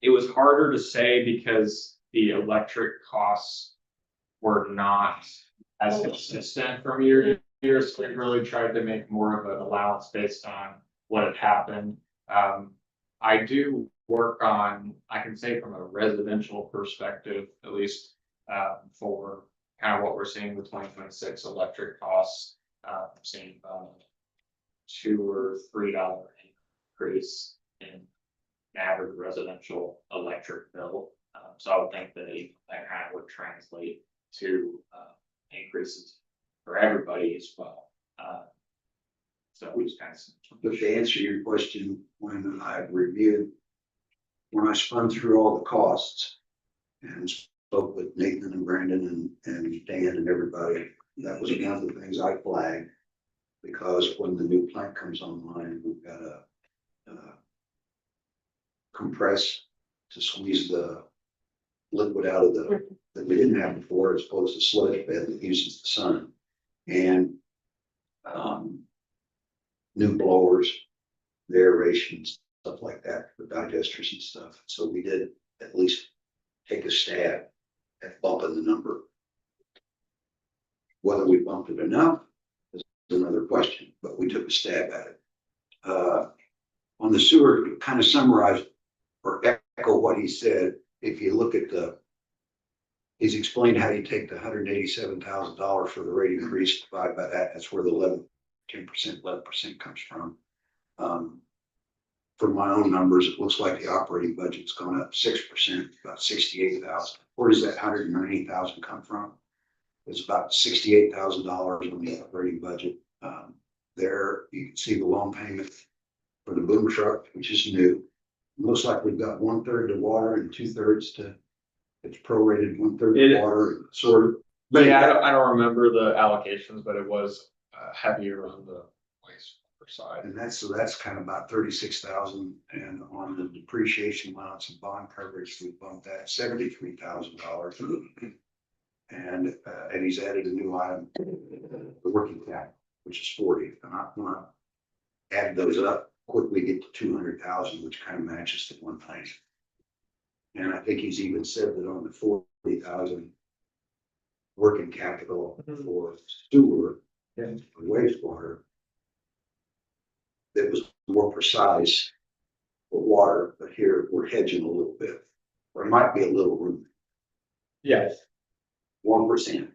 Speaker 9: it was harder to say because the electric costs were not as consistent from year to year. So we really tried to make more of an allowance based on what had happened. I do work on, I can say from a residential perspective, at least, for kind of what we're seeing with 2026 electric costs, seeing $2 or $3 increase in average residential electric bill. So I would think that that kind of would translate to increases for everybody as well. So we just kind of.
Speaker 2: But to answer your question, when I spun through all the costs and spoke with Nathan and Brandon and Dan and everybody, that was one of the things I flagged. Because when the new plant comes online, we've got to compress to squeeze the liquid out of that we didn't have before, as opposed to sludge bed that uses the sun. And new blowers, the aeration, stuff like that, for digesters and stuff. So we did at least take a stab at bumping the number. Whether we bumped it enough is another question, but we took a stab at it. On the sewer, to kind of summarize or echo what he said, if you look at he's explained how you take the $187,000 for the rate increase, divide by that, that's where the 11% comes from. For my own numbers, it looks like the operating budget's gone up 6%, about 68,000. Where does that 190,000 come from? It's about $68,000 on the operating budget. There you can see the loan payment for the boom truck, which is new. It looks like we've got 1/3 to water and 2/3 to, it's prorated 1/3 to water, sort of. But
Speaker 9: Yeah, I don't remember the allocations, but it was heavier on the wastewater side.
Speaker 2: And that's kind of about 36,000, and on the depreciation allowance and bond coverage, we bumped that $73,000. And he's added a new item, the working cap, which is 40, and I'm gonna add those up, quickly get to 200,000, which kind of matches the one thing. And I think he's even said that on the 40,000 working capital for sewer and wastewater, that was more precise for water, but here we're hedging a little bit. There might be a little room,
Speaker 9: Yes.
Speaker 2: 1%.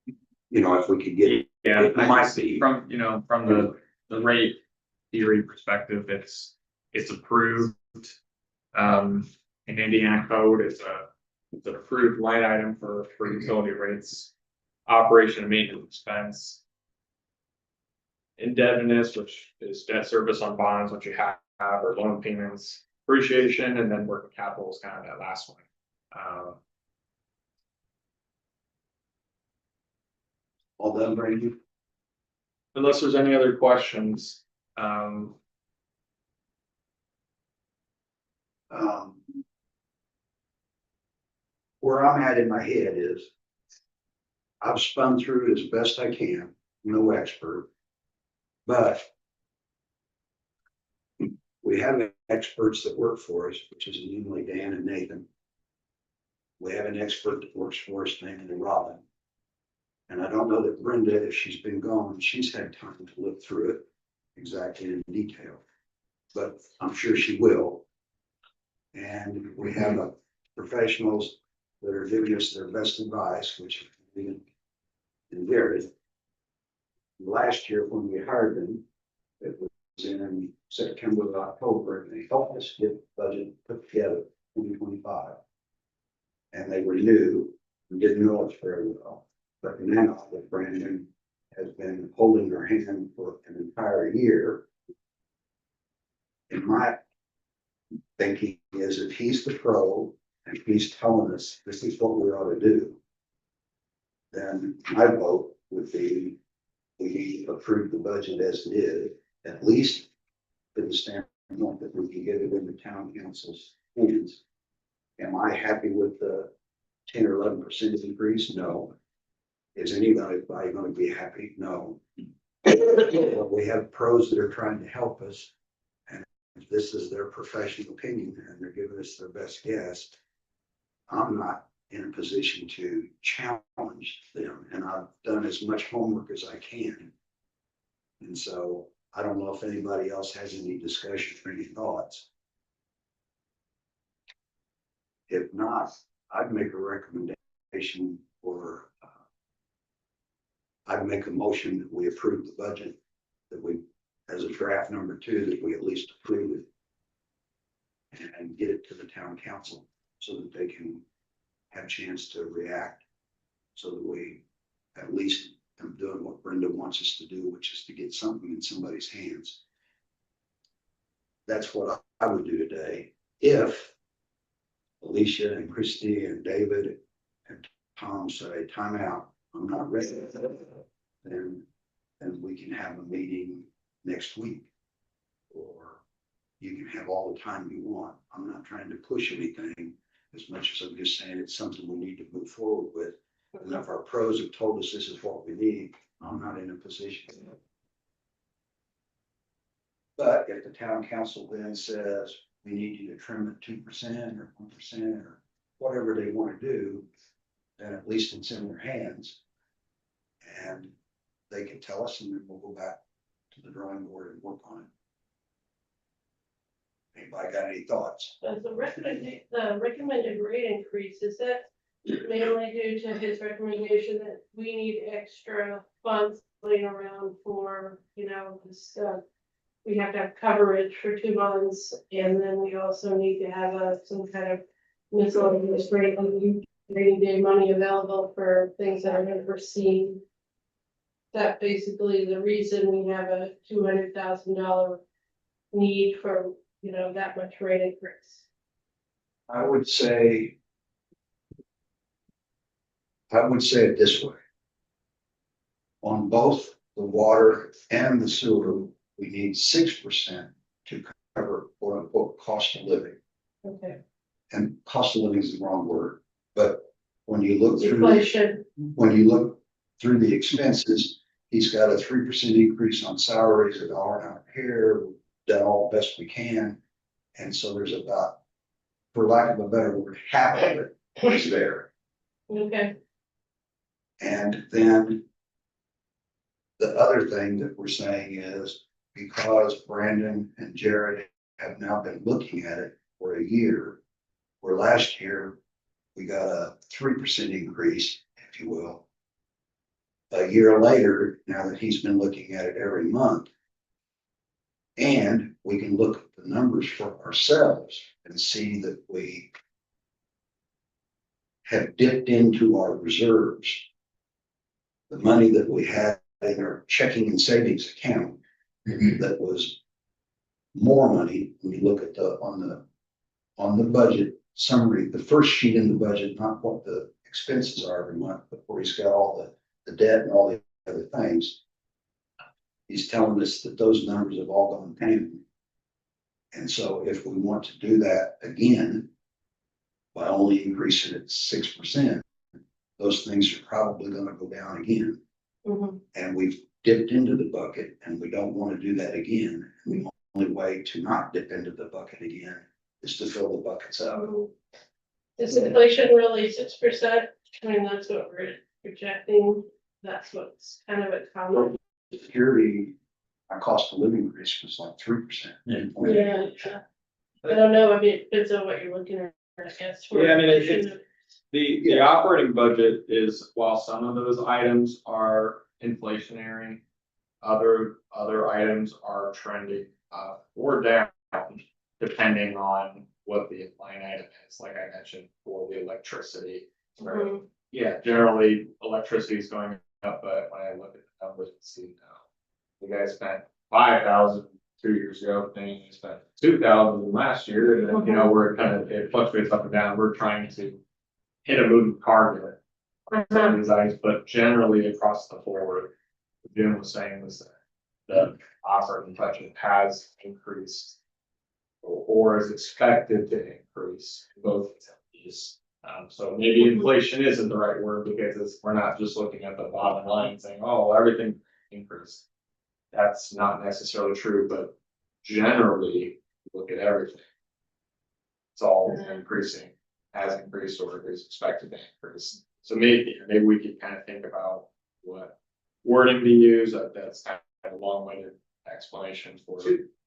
Speaker 2: If we could get it.
Speaker 9: Yeah,
Speaker 2: It might be.
Speaker 9: from the rate theory perspective, it's approved. In Indiana code, it's an approved line item for utility rates, operation and maintenance expense. Indebtedness, which is debt service on bonds, which you have, or loan payments, appreciation, and then working capital is kind of that last one.
Speaker 2: All done, Brady?
Speaker 9: Unless there's any other questions,
Speaker 2: Where I'm at in my head is I've spun through it as best I can, no expert. But we have experts that work for us, which is namely Dan and Nathan. We have an expert that works for us named Robin. And I don't know that Brenda, if she's been gone, she's had time to look through it exactly in detail. But I'm sure she will. And we have professionals that are giving us their best advice, which is varied. Last year, when we hired them, it was in September or October, and they helped us get the budget put together, 2020 And they were new, and didn't know us very well. But now that Brandon has been holding their hand for an entire year. In my thinking is if he's the pro and he's telling us this is what we ought to do. Then my vote would be, we approve the budget as it is, at least to the standpoint that we can get it in the town council's hands. Am I happy with the 10 or 11% increase? No. Is anybody going to be happy? No. But we have pros that are trying to help us. And if this is their professional opinion and they're giving us their best guess, I'm not in a position to challenge them. And I've done as much homework as I can. And so I don't know if anybody else has any discussion or any thoughts. If not, I'd make a recommendation for, I'd make a motion that we approve the budget, that we, as a draft number 2, that we at least approve it and get it to the town council so that they can have a chance to react. So that we at least are doing what Brenda wants us to do, which is to get something in somebody's hands. That's what I would do today. If Alicia and Christy and David and Tom say, time out, I'm not ready, then we can have a meeting next week. Or you can have all the time you want. I'm not trying to push anything as much as I'm just saying it's something we need to move forward with. And if our pros have told us this is what we need, I'm not in a position. But if the town council then says, we need you to trim it 2% or 1% or whatever they want to do, then at least it's in their hands. And they can tell us and then we'll go back to the drawing board and work on it. Anybody got any thoughts?
Speaker 10: The recommended rate increase, is that mainly due to his recommendation that we need extra funds laying around for, this, we have to have coverage for 2 months, and then we also need to have some kind of miscellaneous rainy day money available for things that are unforeseen. That basically the reason we have a $200,000 need for, that much rate increase.
Speaker 2: I would say it this way. On both the water and the sewer, we need 6% to cover quote unquote cost of living.
Speaker 10: Okay.
Speaker 2: And cost of living is the wrong word, but when you look through,
Speaker 10: Inflation.
Speaker 2: when you look through the expenses, he's got a 3% increase on salaries, $1 an hour here, we've done all the best we can. And so there's about, for lack of a better word, half of it is there.
Speaker 10: Okay.
Speaker 2: And then the other thing that we're saying is because Brandon and Jared have now been looking at it for a year, where last year we got a 3% increase, if you will. A year later, now that he's been looking at it every month, and we can look at the numbers for ourselves and see that we have dipped into our reserves. The money that we had in our checking and savings account that was more money when you look at on the budget summary, the first sheet in the budget, not what the expenses are every month, but where he's got all the debt and all the other things. He's telling us that those numbers have all gone down. And so if we want to do that again, by only increasing it 6%, those things are probably going to go down again.
Speaker 10: Mhm.
Speaker 2: And we've dipped into the bucket and we don't want to do that again. And the only way to not dip into the bucket again is to fill the buckets up.
Speaker 10: Is inflation really 6%? I mean, that's what we're projecting. That's what's kind of a common.
Speaker 2: Security, our cost of living increase was like 3%.
Speaker 10: Yeah. I don't know. I mean, it depends on what you're looking at, I guess. for
Speaker 9: Yeah, I mean,
Speaker 10: inflation.
Speaker 9: The operating budget is, while some of those items are inflationary, other items are trending up or down, depending on what the line item is, like I mentioned, for all the electricity.
Speaker 10: Mhm.
Speaker 9: Yeah, generally, electricity is going up, but when I look at the numbers, and see now. You guys spent 5,000 2 years ago, then you spent 2,000 last year, and then, you know, we're kind of, it fluctuates up and down, we're trying to hit a moving target. On some of these items, but generally across the board, what Jim was saying was that the operating budget has increased. Or is expected to increase in both utilities. So maybe inflation isn't the right word because we're not just looking at the bottom line and saying, oh, everything increased. That's not necessarily true, but generally, look at everything. It's all increasing, has increased or is expected to increase. So maybe we could kind of think about what wording to use. That's kind of a long-winded explanation for.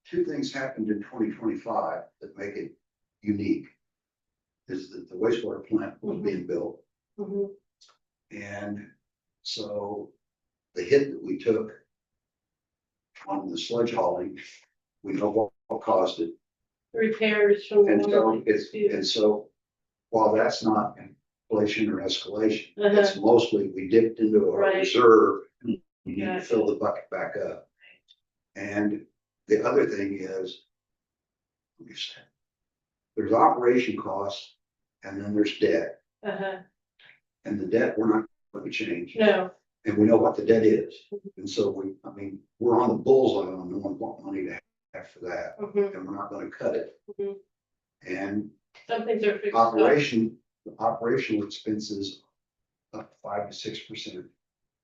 Speaker 2: Two things happened in 2025 that make it unique. Is that the wastewater plant was being built.
Speaker 10: Mhm.
Speaker 2: And so the hit that we took on the sludge hauling, we know what caused it.
Speaker 10: Repairs from.
Speaker 2: And so
Speaker 10: water
Speaker 2: it's,
Speaker 10: to-
Speaker 2: and so while that's not inflation or escalation,
Speaker 10: Uh-huh.
Speaker 2: it's mostly we dipped into our
Speaker 10: Right.
Speaker 2: reserve. We need to
Speaker 10: Gotcha.
Speaker 2: fill the bucket back up. And the other thing is, let me say, there's operation costs and then there's debt.
Speaker 10: Uh-huh,
Speaker 2: And the debt, we're not going to change.
Speaker 10: no,
Speaker 2: And we know what the debt is. And so we're on the bullseye on knowing what money to have for that.
Speaker 10: mhm,
Speaker 2: And we're not going to cut it.
Speaker 10: Mhm.
Speaker 2: And
Speaker 10: some things are fixed. costs.
Speaker 2: the operational expenses up 5 to 6%,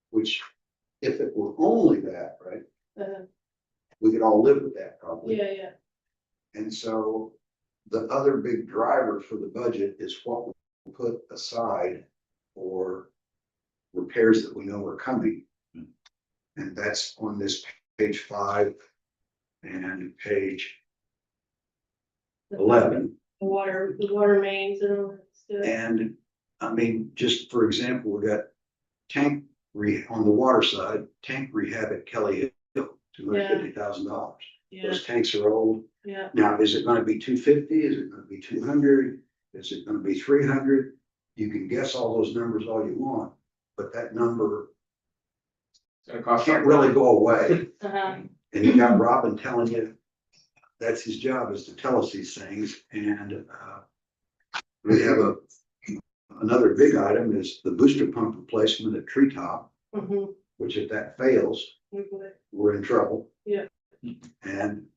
Speaker 2: which if it were only that, right,
Speaker 10: Uh-huh,
Speaker 2: we could all live with that probably.
Speaker 10: yeah,
Speaker 2: And so the other big driver for the budget is what we put aside for repairs that we know are coming. And that's on this page 5 and page 11.
Speaker 10: the water mains and all that stuff.
Speaker 2: And just for example, we got on the water side, tank rehab at Kelly Hill, $250,000.
Speaker 10: Yeah,
Speaker 2: Those tanks are old.
Speaker 10: yeah,
Speaker 2: Now, is it gonna be 250? Is it gonna be 200? Is it gonna be 300? You can guess all those numbers all you want, but that number
Speaker 9: It's gonna cost
Speaker 2: can't really go away.
Speaker 10: uh-huh,
Speaker 2: And you got Robin telling you, that's his job, is to tell us these things, and, we have another big item is the booster pump replacement at Treetop,
Speaker 10: mhm,
Speaker 2: which if that fails,
Speaker 10: mhm,
Speaker 2: we're in trouble.
Speaker 10: Yeah.
Speaker 2: And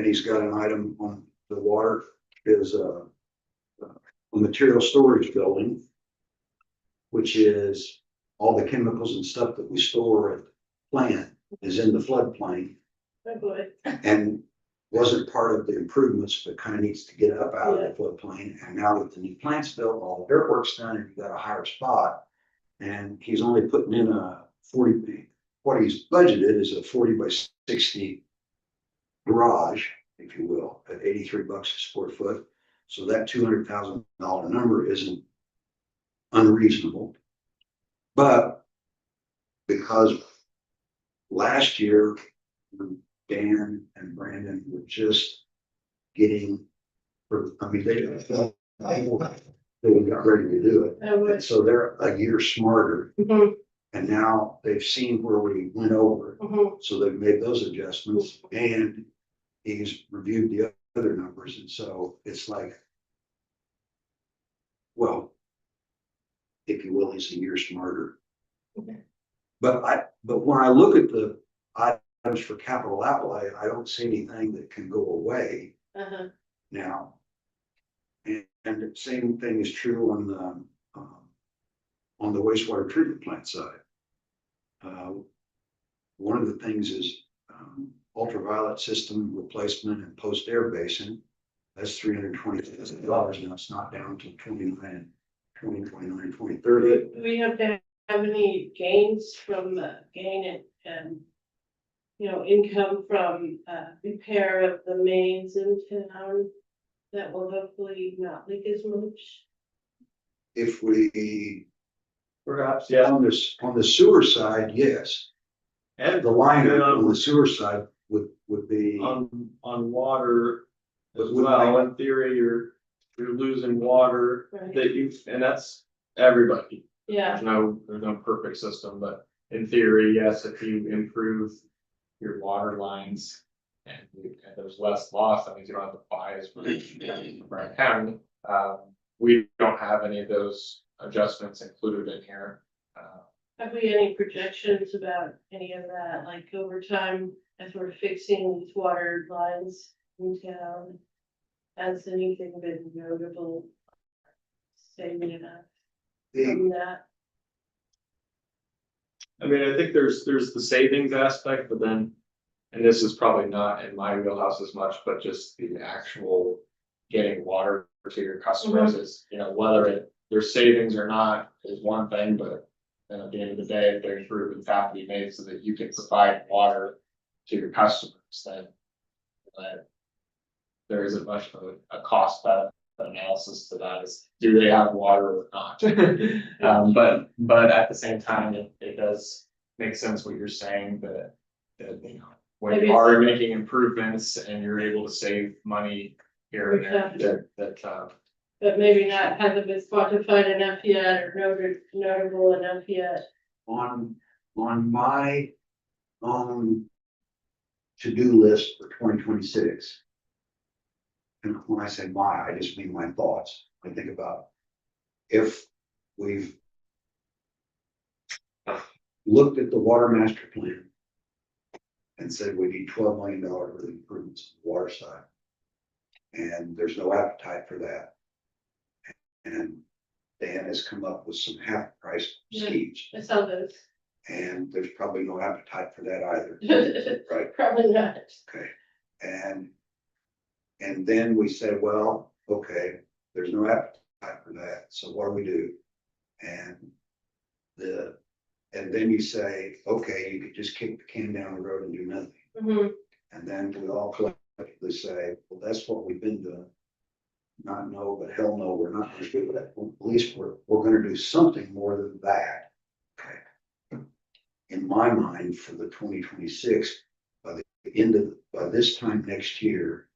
Speaker 2: he's got an item on the water is a material storage building, which is all the chemicals and stuff that we store at the plant is in the floodplain
Speaker 10: oh boy,
Speaker 2: and wasn't part of the improvements, but kind of needs to get up out of the floodplain. And now that the new plant's built, all the dirt work's done, and you got a higher spot. And he's only putting in a 40, what he's budgeted is a 40 by 60 garage, if you will, at $83 a square foot. So that $200,000 number isn't unreasonable. But because last year, when Dan and Brandon were just getting, they got ready to do it.
Speaker 10: I
Speaker 2: And
Speaker 10: would,
Speaker 2: so they're a year smarter.
Speaker 10: mhm,
Speaker 2: And now they've seen where we went over.
Speaker 10: mhm,
Speaker 2: So they've made those adjustments and he's reviewed the other numbers. And so it's like, well, if you will, he's a year smarter.
Speaker 10: Okay.
Speaker 2: But when I look at the items for capital outlay, I don't see anything that can go away
Speaker 10: uh-huh,
Speaker 2: now. And the same thing is true on the wastewater treatment plant side. One of the things is ultraviolet system replacement and post air basin. That's $320,000. Now it's not down to 2029, 2030.
Speaker 10: do we have to have any gains from gain and income from repair of the mains in town that will hopefully not leak as much?
Speaker 2: If we,
Speaker 9: Perhaps,
Speaker 2: on the sewer side, yes.
Speaker 9: And
Speaker 2: The line on the sewer side would be,
Speaker 9: on water as
Speaker 2: Would
Speaker 9: well,
Speaker 2: make-
Speaker 9: in theory, you're you're losing water
Speaker 10: Right.
Speaker 9: that you, and that's everybody.
Speaker 10: Yeah,
Speaker 9: There's no perfect system, but in theory, yes, if you improve your water lines and there's less loss, that means you don't have to buy as much from Bryan County. We don't have any of those adjustments included in here.
Speaker 10: have we any projections about any of that, like over time, as we're fixing these water lines in town? Has anything been notable? Saving enough from that?
Speaker 9: I mean, I think there's the savings aspect, but then, and this is probably not in my wheelhouse as much, but just the actual getting water to your customers is, you know, whether there's savings or not is one thing, but then at the end of the day, there's improvements have to be made so that you can provide water to your customers, then there isn't much of a cost benefit analysis to that, is do they have water or not? But at the same time, it does make sense what you're saying, that you know, when
Speaker 10: Maybe
Speaker 9: you
Speaker 10: it's-
Speaker 9: are making improvements and you're able to save money here and there, that
Speaker 10: But maybe not, hasn't been quantified enough yet, or notable enough yet.
Speaker 2: On my own to-do list for 2026. And when I say my, I just mean my thoughts. I think about if we've looked at the water master plan and said we need $12 million worth of improvements on the water side. And there's no appetite for that. And Dan has come up with some half price schemes,
Speaker 10: I saw those.
Speaker 2: and there's probably no appetite for that either, right?
Speaker 10: Probably not.
Speaker 2: Okay, and then we said, well, okay, there's no appetite for that, so what do we do? And then you say, okay, you could just kick the can down the road and do nothing.
Speaker 10: Mhm.
Speaker 2: And then we all collectively say, well, that's what we've been doing. Not no, but hell no, we're not gonna do that. Well, at least we're gonna do something more than that. Okay. In my mind, for the 2026, by this time next year,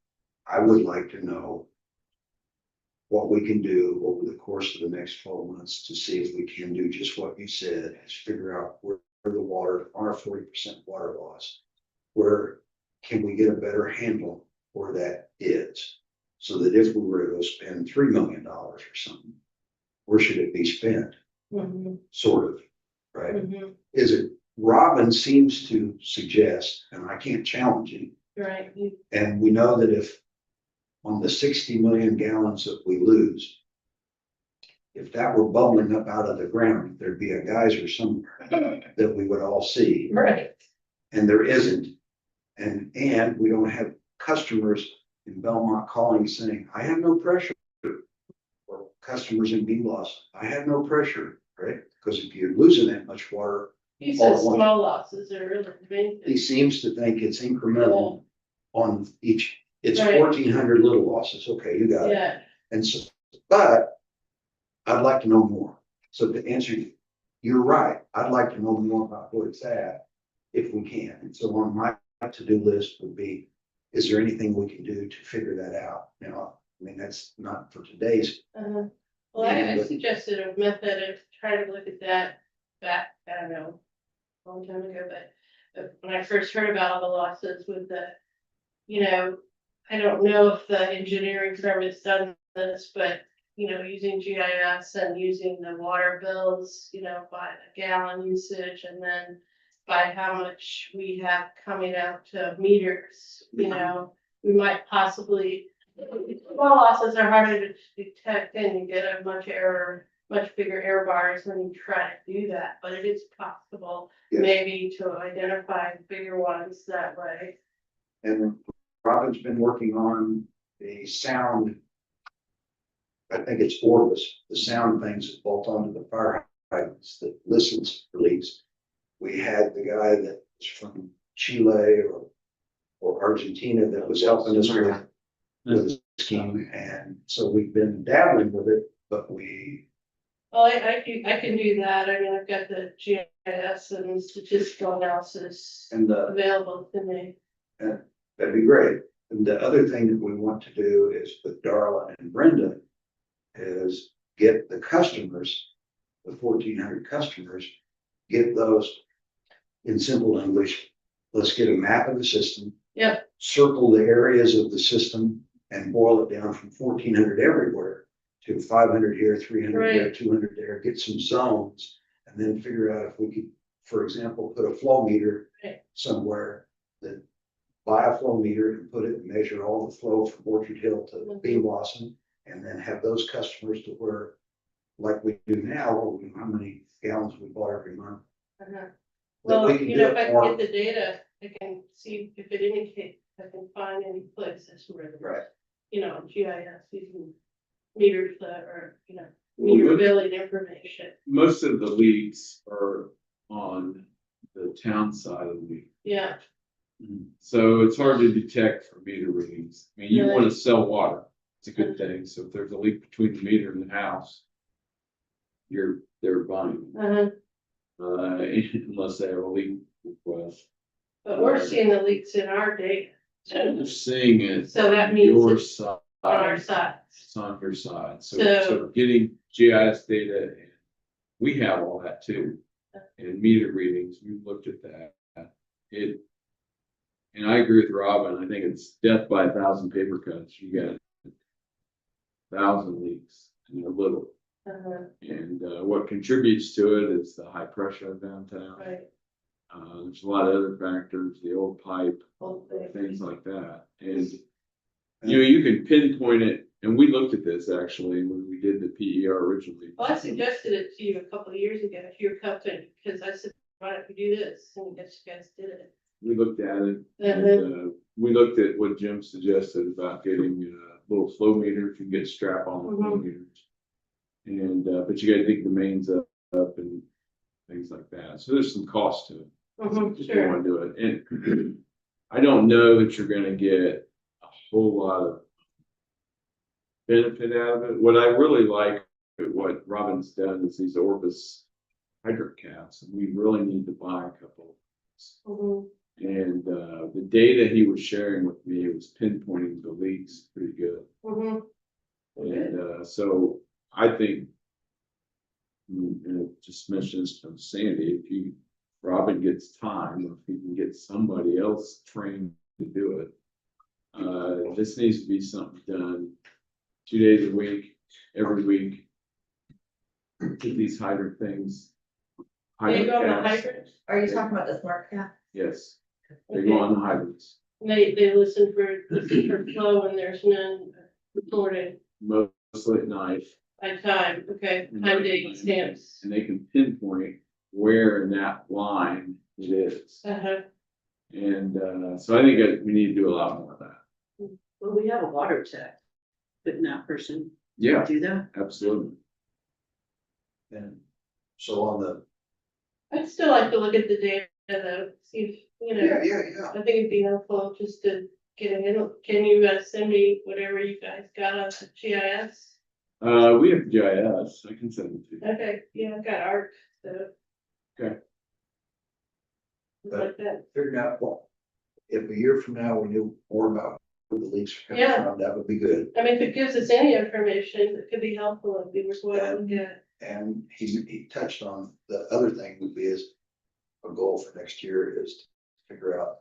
Speaker 2: I would like to know what we can do over the course of the next 12 months to see if we can do just what you said, is figure out where the water, our 40% water loss, where can we get a better handle where that is? So that if we were to go spend $3 million or something, where should it be spent?
Speaker 10: Mhm.
Speaker 2: Sort of, right?
Speaker 10: Mhm.
Speaker 2: Is it, Robin seems to suggest, and I can't challenge him,
Speaker 10: Right,
Speaker 2: and we know that if on the 60 million gallons that we lose, if that were bubbling up out of the ground, there'd be a geyser somewhere that we would all see.
Speaker 10: right.
Speaker 2: And there isn't. And we don't have customers in Belmont calling saying, I have no pressure. Or customers in BLOS, I have no pressure, right? Because if you're losing that much water,
Speaker 10: You
Speaker 2: all
Speaker 10: said
Speaker 2: at once.
Speaker 10: small losses are really big.
Speaker 2: he seems to think it's incremental on each, it's
Speaker 10: Right.
Speaker 2: 1,400 little losses. Okay, you got it.
Speaker 10: Yeah,
Speaker 2: And so, but I'd like to know more. So to answer you, you're right. I'd like to know more about where it's at if we can. And so on my to-do list would be, is there anything we can do to figure that out? Now, I mean, that's not for today's.
Speaker 10: well, I suggested a method of trying to look at that back, I don't know, a long time ago, but when I first heard about all the losses with the, I don't know if the engineering firm has done this, but, using GIS and using the water bills, by the gallon usage, and then by how much we have coming out to meters, we might possibly, well, losses are harder to detect and you get a much bigger error bars when you try to do that, but it is possible
Speaker 2: Yes.
Speaker 10: maybe to identify bigger ones that way.
Speaker 2: And Robin's been working on the sound. I think it's Orbis, the sound things that bolt onto the fire hydrants that listens for leaks. We had the guy that was from Chile or Argentina that was helping us with the scheme. And so we've been dabbling with it, but
Speaker 10: Well, I can do that. I mean, I've got the GIS and statistical analysis
Speaker 2: and
Speaker 10: available to me.
Speaker 2: that'd be great. And the other thing that we want to do is with Darla and Brenda get the customers, the 1,400 customers, get those in simple English. Let's get a map of the system.
Speaker 10: Yep.
Speaker 2: Circle the areas of the system and boil it down from 1,400 everywhere to 500 here, 300 there,
Speaker 10: Right.
Speaker 2: 200 there, get some zones. And then figure out if we could, for example, put a flow meter
Speaker 10: Right.
Speaker 2: somewhere that buy a flow meter and put it and measure all the flow from Orchard Hill to Bean Blossom. And then have those customers to where, like we do now, where we know how many gallons we bought every month.
Speaker 10: Uh-huh.
Speaker 2: That
Speaker 10: Well,
Speaker 2: we can
Speaker 10: you
Speaker 2: do
Speaker 10: know,
Speaker 2: it
Speaker 10: if I
Speaker 2: for-
Speaker 10: can get the data, I can see if it indicates, I can find any places where
Speaker 2: Right.
Speaker 10: you know, GIS, using meter flow or, you know,
Speaker 9: Well,
Speaker 10: meter
Speaker 9: look-
Speaker 10: billing information.
Speaker 9: Most of the leaks are on the town side of the leak.
Speaker 10: Yeah,
Speaker 9: So it's hard to detect for meter readings. I mean, you
Speaker 10: Right.
Speaker 9: want to sell water. It's a good thing. So if there's a leak between the meter and the house, they're buying,
Speaker 10: uh-huh.
Speaker 9: unless they have a leak request.
Speaker 10: But we're seeing the leaks in our data.
Speaker 9: They're seeing it
Speaker 10: So that
Speaker 9: on
Speaker 10: means
Speaker 9: your
Speaker 10: it's
Speaker 9: side.
Speaker 10: on our side.
Speaker 9: It's on your side. So,
Speaker 10: So-
Speaker 9: so getting GIS data, and we have all that too. And meter readings, we've looked at that. And I agree with Robin. I think it's death by 1,000 paper cuts. You got 1,000 leaks and a little.
Speaker 10: Uh-huh,
Speaker 9: And what contributes to it is the high pressure downtown.
Speaker 10: right.
Speaker 9: There's a lot of other factors, the old pipe,
Speaker 10: Whole thing.
Speaker 9: things like that. And you know, you can pinpoint it, and we looked at this actually when we did the PER originally.
Speaker 10: Well, I suggested it to you a couple of years ago, to your company, because I said, why don't we do this? And I guess you guys did it.
Speaker 9: We looked at it,
Speaker 10: Uh-huh.
Speaker 9: and we looked at what Jim suggested about getting a little flow meter, if you can get strap on the flow
Speaker 10: Mhm.
Speaker 9: meters. And, but you gotta dig the mains up and things like that. So there's some cost to it.
Speaker 10: Mhm,
Speaker 9: Just don't
Speaker 10: sure.
Speaker 9: wanna do it. And I don't know that you're gonna get a whole lot of benefit out of it. What I really like, what Robin's done is these Orbis hydrant caps, and we really need to buy a couple.
Speaker 10: Mhm.
Speaker 9: And the data he was sharing with me was pinpointing the leaks pretty good.
Speaker 10: Mhm.
Speaker 9: And so I think, and I just mentioned this from Sandy, if Robin gets time, or if he can get somebody else trained to do it. This needs to be something done 2 days a week, every week. Get these hydrant things.
Speaker 10: They go on the
Speaker 9: caps.
Speaker 10: hydrant,
Speaker 5: Are you talking about the smart cap?
Speaker 9: Yes, they go on the hydrants.
Speaker 10: they listen for flow and there's none recorded
Speaker 9: Mostly at night.
Speaker 10: by time, okay, time date stamps.
Speaker 9: And they can pinpoint where in that line it is.
Speaker 10: Uh-huh,
Speaker 9: And so I think that we need to do a lot more of that.
Speaker 3: Well, we have a water tech, couldn't that person
Speaker 9: Yeah,
Speaker 3: do that?
Speaker 9: absolutely.
Speaker 2: And so on the,
Speaker 10: I'd still like to look at the data though, see if, you know,
Speaker 2: yeah.
Speaker 10: I think it'd be helpful just to get a handle. Can you send me whatever you guys got on the GIS?
Speaker 9: We have GIS, I can send it to you.
Speaker 10: Okay, yeah, I've got art, so.
Speaker 9: Okay.
Speaker 10: Like that,
Speaker 2: Figuring out what, if a year from now we knew more about where the leaks are coming
Speaker 10: Yeah.
Speaker 2: from, that would be good.
Speaker 10: I mean, if it gives us any information that could be helpful, it'd be worthwhile, yeah.
Speaker 2: And he touched on the other thing would be is a goal for next year is to figure out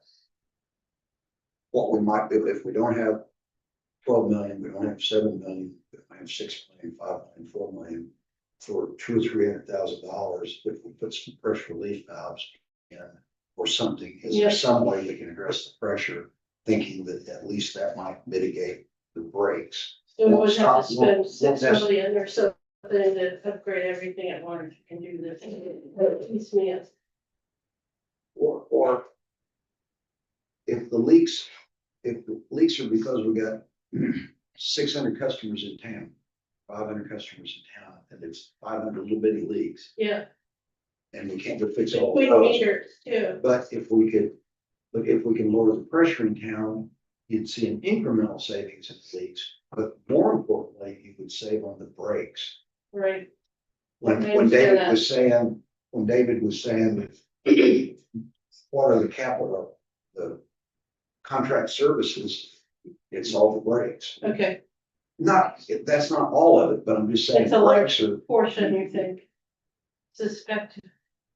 Speaker 2: what we might do if we don't have 12 million, we don't have 7 million, we don't have 6 million, 5 million, 4 million. For $200,000 or $300,000, if we put some pressure relief valves in or something, is
Speaker 10: Yeah.
Speaker 2: there some way we can address the pressure? Thinking that at least that might mitigate the breaks.
Speaker 10: So we would have to
Speaker 2: Stop, won't-
Speaker 10: spend
Speaker 2: won't
Speaker 10: 6 million or something to upgrade everything at once, you can do this. Piecemeal.
Speaker 2: Or if the leaks are because we got 600 customers in town, 500 customers in town, and it's 500 little bitty leaks,
Speaker 10: Yeah,
Speaker 2: and we can't go fix all of
Speaker 10: between
Speaker 2: those.
Speaker 10: meters too.
Speaker 2: But if we can lower the pressure in town, you'd see an incremental savings in leaks, but more importantly, you would save on the brakes.
Speaker 10: Right,
Speaker 2: Like
Speaker 10: I
Speaker 2: when
Speaker 10: understand
Speaker 2: David was saying, what are the capital, the contract services, it's all the brakes.
Speaker 10: okay,
Speaker 2: Not, that's not all of it, but I'm just saying.
Speaker 10: It's a large
Speaker 2: breaks are-
Speaker 10: portion, you think? Suspect,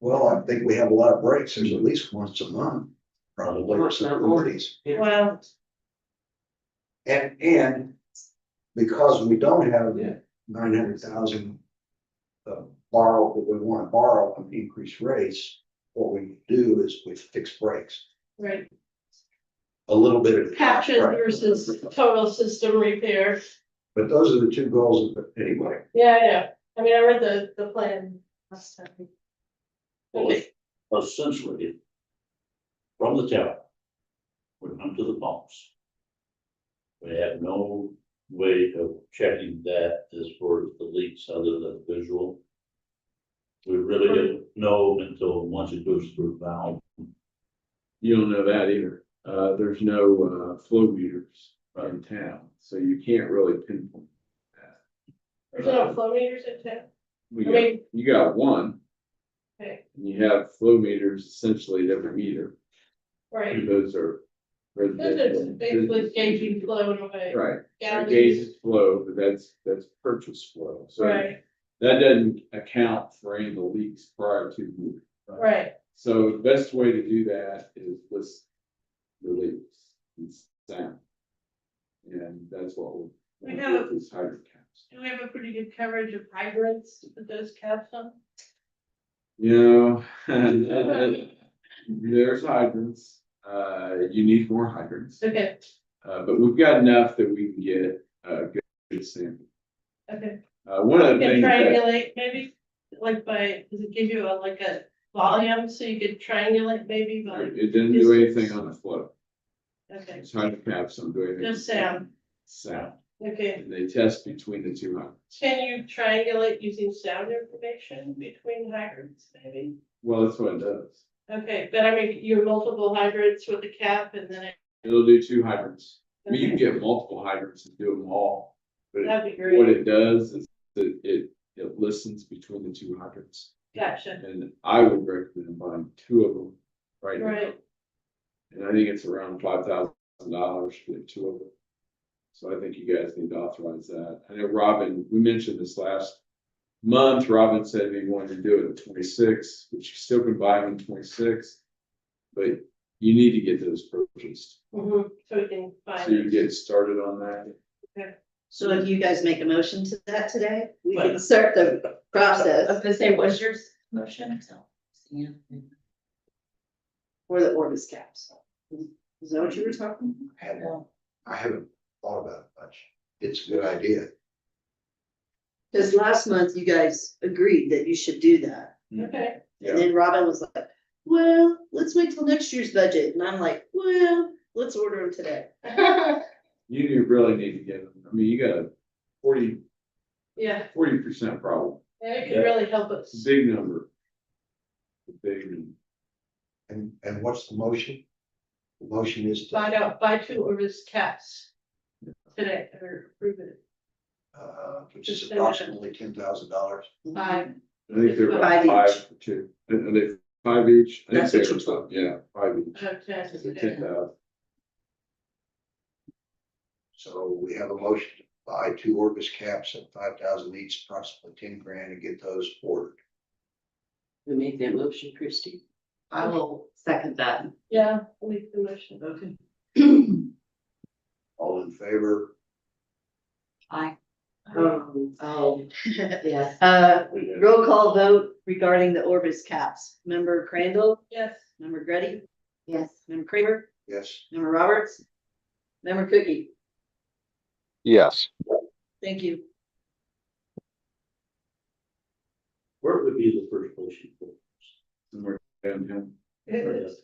Speaker 2: Well, I think we have a lot of breaks. There's at least once a month, probably, or some committees.
Speaker 10: well,
Speaker 2: And because we don't have
Speaker 8: Yeah.
Speaker 2: 900,000 borrow, that we want to borrow on increased rates, what we do is we fix breaks.
Speaker 10: right,
Speaker 2: A little bit of.
Speaker 10: patches
Speaker 2: Right.
Speaker 10: versus total system repair.
Speaker 2: But those are the two goals of it anyway.
Speaker 10: Yeah, I know. I mean, I read the plan last time.
Speaker 1: Well, essentially, from the tower, we come to the pumps. We have no way of checking that as far as the leaks other than visual. We really don't know until once it goes through valve.
Speaker 11: You don't know that either. There's no, flow meters in town, so you can't really pinpoint that.
Speaker 10: There's no flow meters in town.
Speaker 11: We
Speaker 10: I mean-
Speaker 11: got, you got one,
Speaker 10: Okay,
Speaker 11: and you have flow meters essentially at every meter.
Speaker 10: right.
Speaker 11: And those are
Speaker 10: Those
Speaker 11: residential.
Speaker 10: are basically gauging flow in a way.
Speaker 11: Right,
Speaker 10: Gallons.
Speaker 11: it gauges flow, but that's purchase flow, so
Speaker 10: Right,
Speaker 11: that doesn't account for any of the leaks prior to the meter.
Speaker 10: right.
Speaker 11: So the best way to do that is list the leaks and sound. And that's what we'll.
Speaker 10: We have a-
Speaker 11: These hydrant caps.
Speaker 10: Do we have a pretty good coverage of hydrants to put those caps on?
Speaker 11: You know, there's hydrants, you need more hydrants,
Speaker 10: Okay,
Speaker 11: but we've got enough that we can get a good sample.
Speaker 10: okay.
Speaker 11: One of the
Speaker 10: You can
Speaker 11: things that,
Speaker 10: triangulate maybe, like by, does it give you like a volume, so you could triangulate maybe by,
Speaker 11: it didn't do anything on the flow,
Speaker 10: okay,
Speaker 11: it's hydrant caps don't do anything.
Speaker 10: just sound,
Speaker 11: Sound,
Speaker 10: okay.
Speaker 11: and they test between the two hydrants.
Speaker 10: Can you triangulate using sound information between hydrants maybe?
Speaker 11: Well, that's what it does.
Speaker 10: Okay, but I mean, you have multiple hydrants with a cap and then
Speaker 11: It'll do two hydrants. I mean, you can
Speaker 10: okay,
Speaker 11: get multiple hydrants and do them all, but
Speaker 10: that'd be
Speaker 11: what
Speaker 10: great,
Speaker 11: it does is that it listens between the two hydrants.
Speaker 10: gotcha,
Speaker 11: And I would recommend buying two of them right now.
Speaker 10: right,
Speaker 11: And I think it's around $5,000 for the two of them. So I think you guys need to authorize that. I know Robin, we mentioned this last month, Robin said he wanted to do it in 26, but you still can buy them in 26. But you need to get those purchased.
Speaker 10: so we can
Speaker 11: So
Speaker 10: find
Speaker 11: you
Speaker 10: it.
Speaker 11: get started on that.
Speaker 3: So if you guys make a motion to that today, we can start the process
Speaker 7: I was gonna say, what's your motion?
Speaker 3: for the Orbis caps. Is that what you were talking?
Speaker 2: I haven't thought about it much. It's a good idea.
Speaker 3: Because last month you guys agreed that you should do that.
Speaker 10: Okay,
Speaker 3: And then Robin was like, well, let's wait till next year's budget. And I'm like, well, let's order them today.
Speaker 11: You really need to get them. I mean, you got a 40%
Speaker 10: yeah,
Speaker 11: problem.
Speaker 10: and it could really help
Speaker 11: It's a
Speaker 10: us.
Speaker 11: big number. Big.
Speaker 2: And what's the motion? The motion is to,
Speaker 10: Buy two Orbis caps today, or approve it.
Speaker 2: which is approximately $10,000.
Speaker 10: Five.
Speaker 11: I think they're about
Speaker 3: Five
Speaker 11: five
Speaker 3: each.
Speaker 11: for two. Are they 5 each? I think
Speaker 3: That's
Speaker 11: they
Speaker 3: what
Speaker 11: were
Speaker 3: you told
Speaker 11: yeah, 5 each.
Speaker 10: Okay,
Speaker 11: So 10,000.
Speaker 2: So we have a motion to buy two Orbis caps at 5,000 each, approximately 10 grand, and get those ordered.
Speaker 6: Who made that motion, Christie?
Speaker 3: I will second that.
Speaker 10: yeah, I'll make the motion.
Speaker 3: Okay.
Speaker 2: All in favor?
Speaker 6: Aye.
Speaker 3: Oh,
Speaker 6: Yes.
Speaker 3: roll call vote regarding the Orbis caps. Member Crandall,
Speaker 10: Yes,
Speaker 3: member Grady,
Speaker 6: Yes.
Speaker 3: member Kramer,
Speaker 2: Yes.
Speaker 3: member Roberts, member Cookie.
Speaker 4: Yes.
Speaker 3: Thank you.
Speaker 1: Where would be the first place you put?
Speaker 11: Somewhere downtown.
Speaker 10: it is.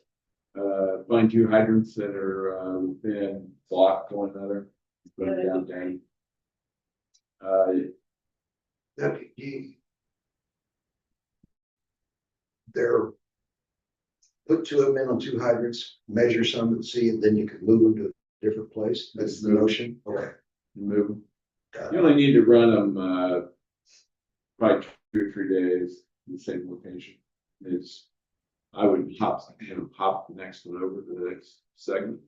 Speaker 11: Find two hydrants that are within block one another. Put them downtown.
Speaker 2: Now, they're, put two of them in on two hydrants, measure some and see, and then you can move them to a different place. That's the notion. Okay.
Speaker 11: Move them.
Speaker 2: Got
Speaker 11: You
Speaker 2: it.
Speaker 11: only need to run them probably 2 or 3 days in the same location. I would hop the next one over to the next segment.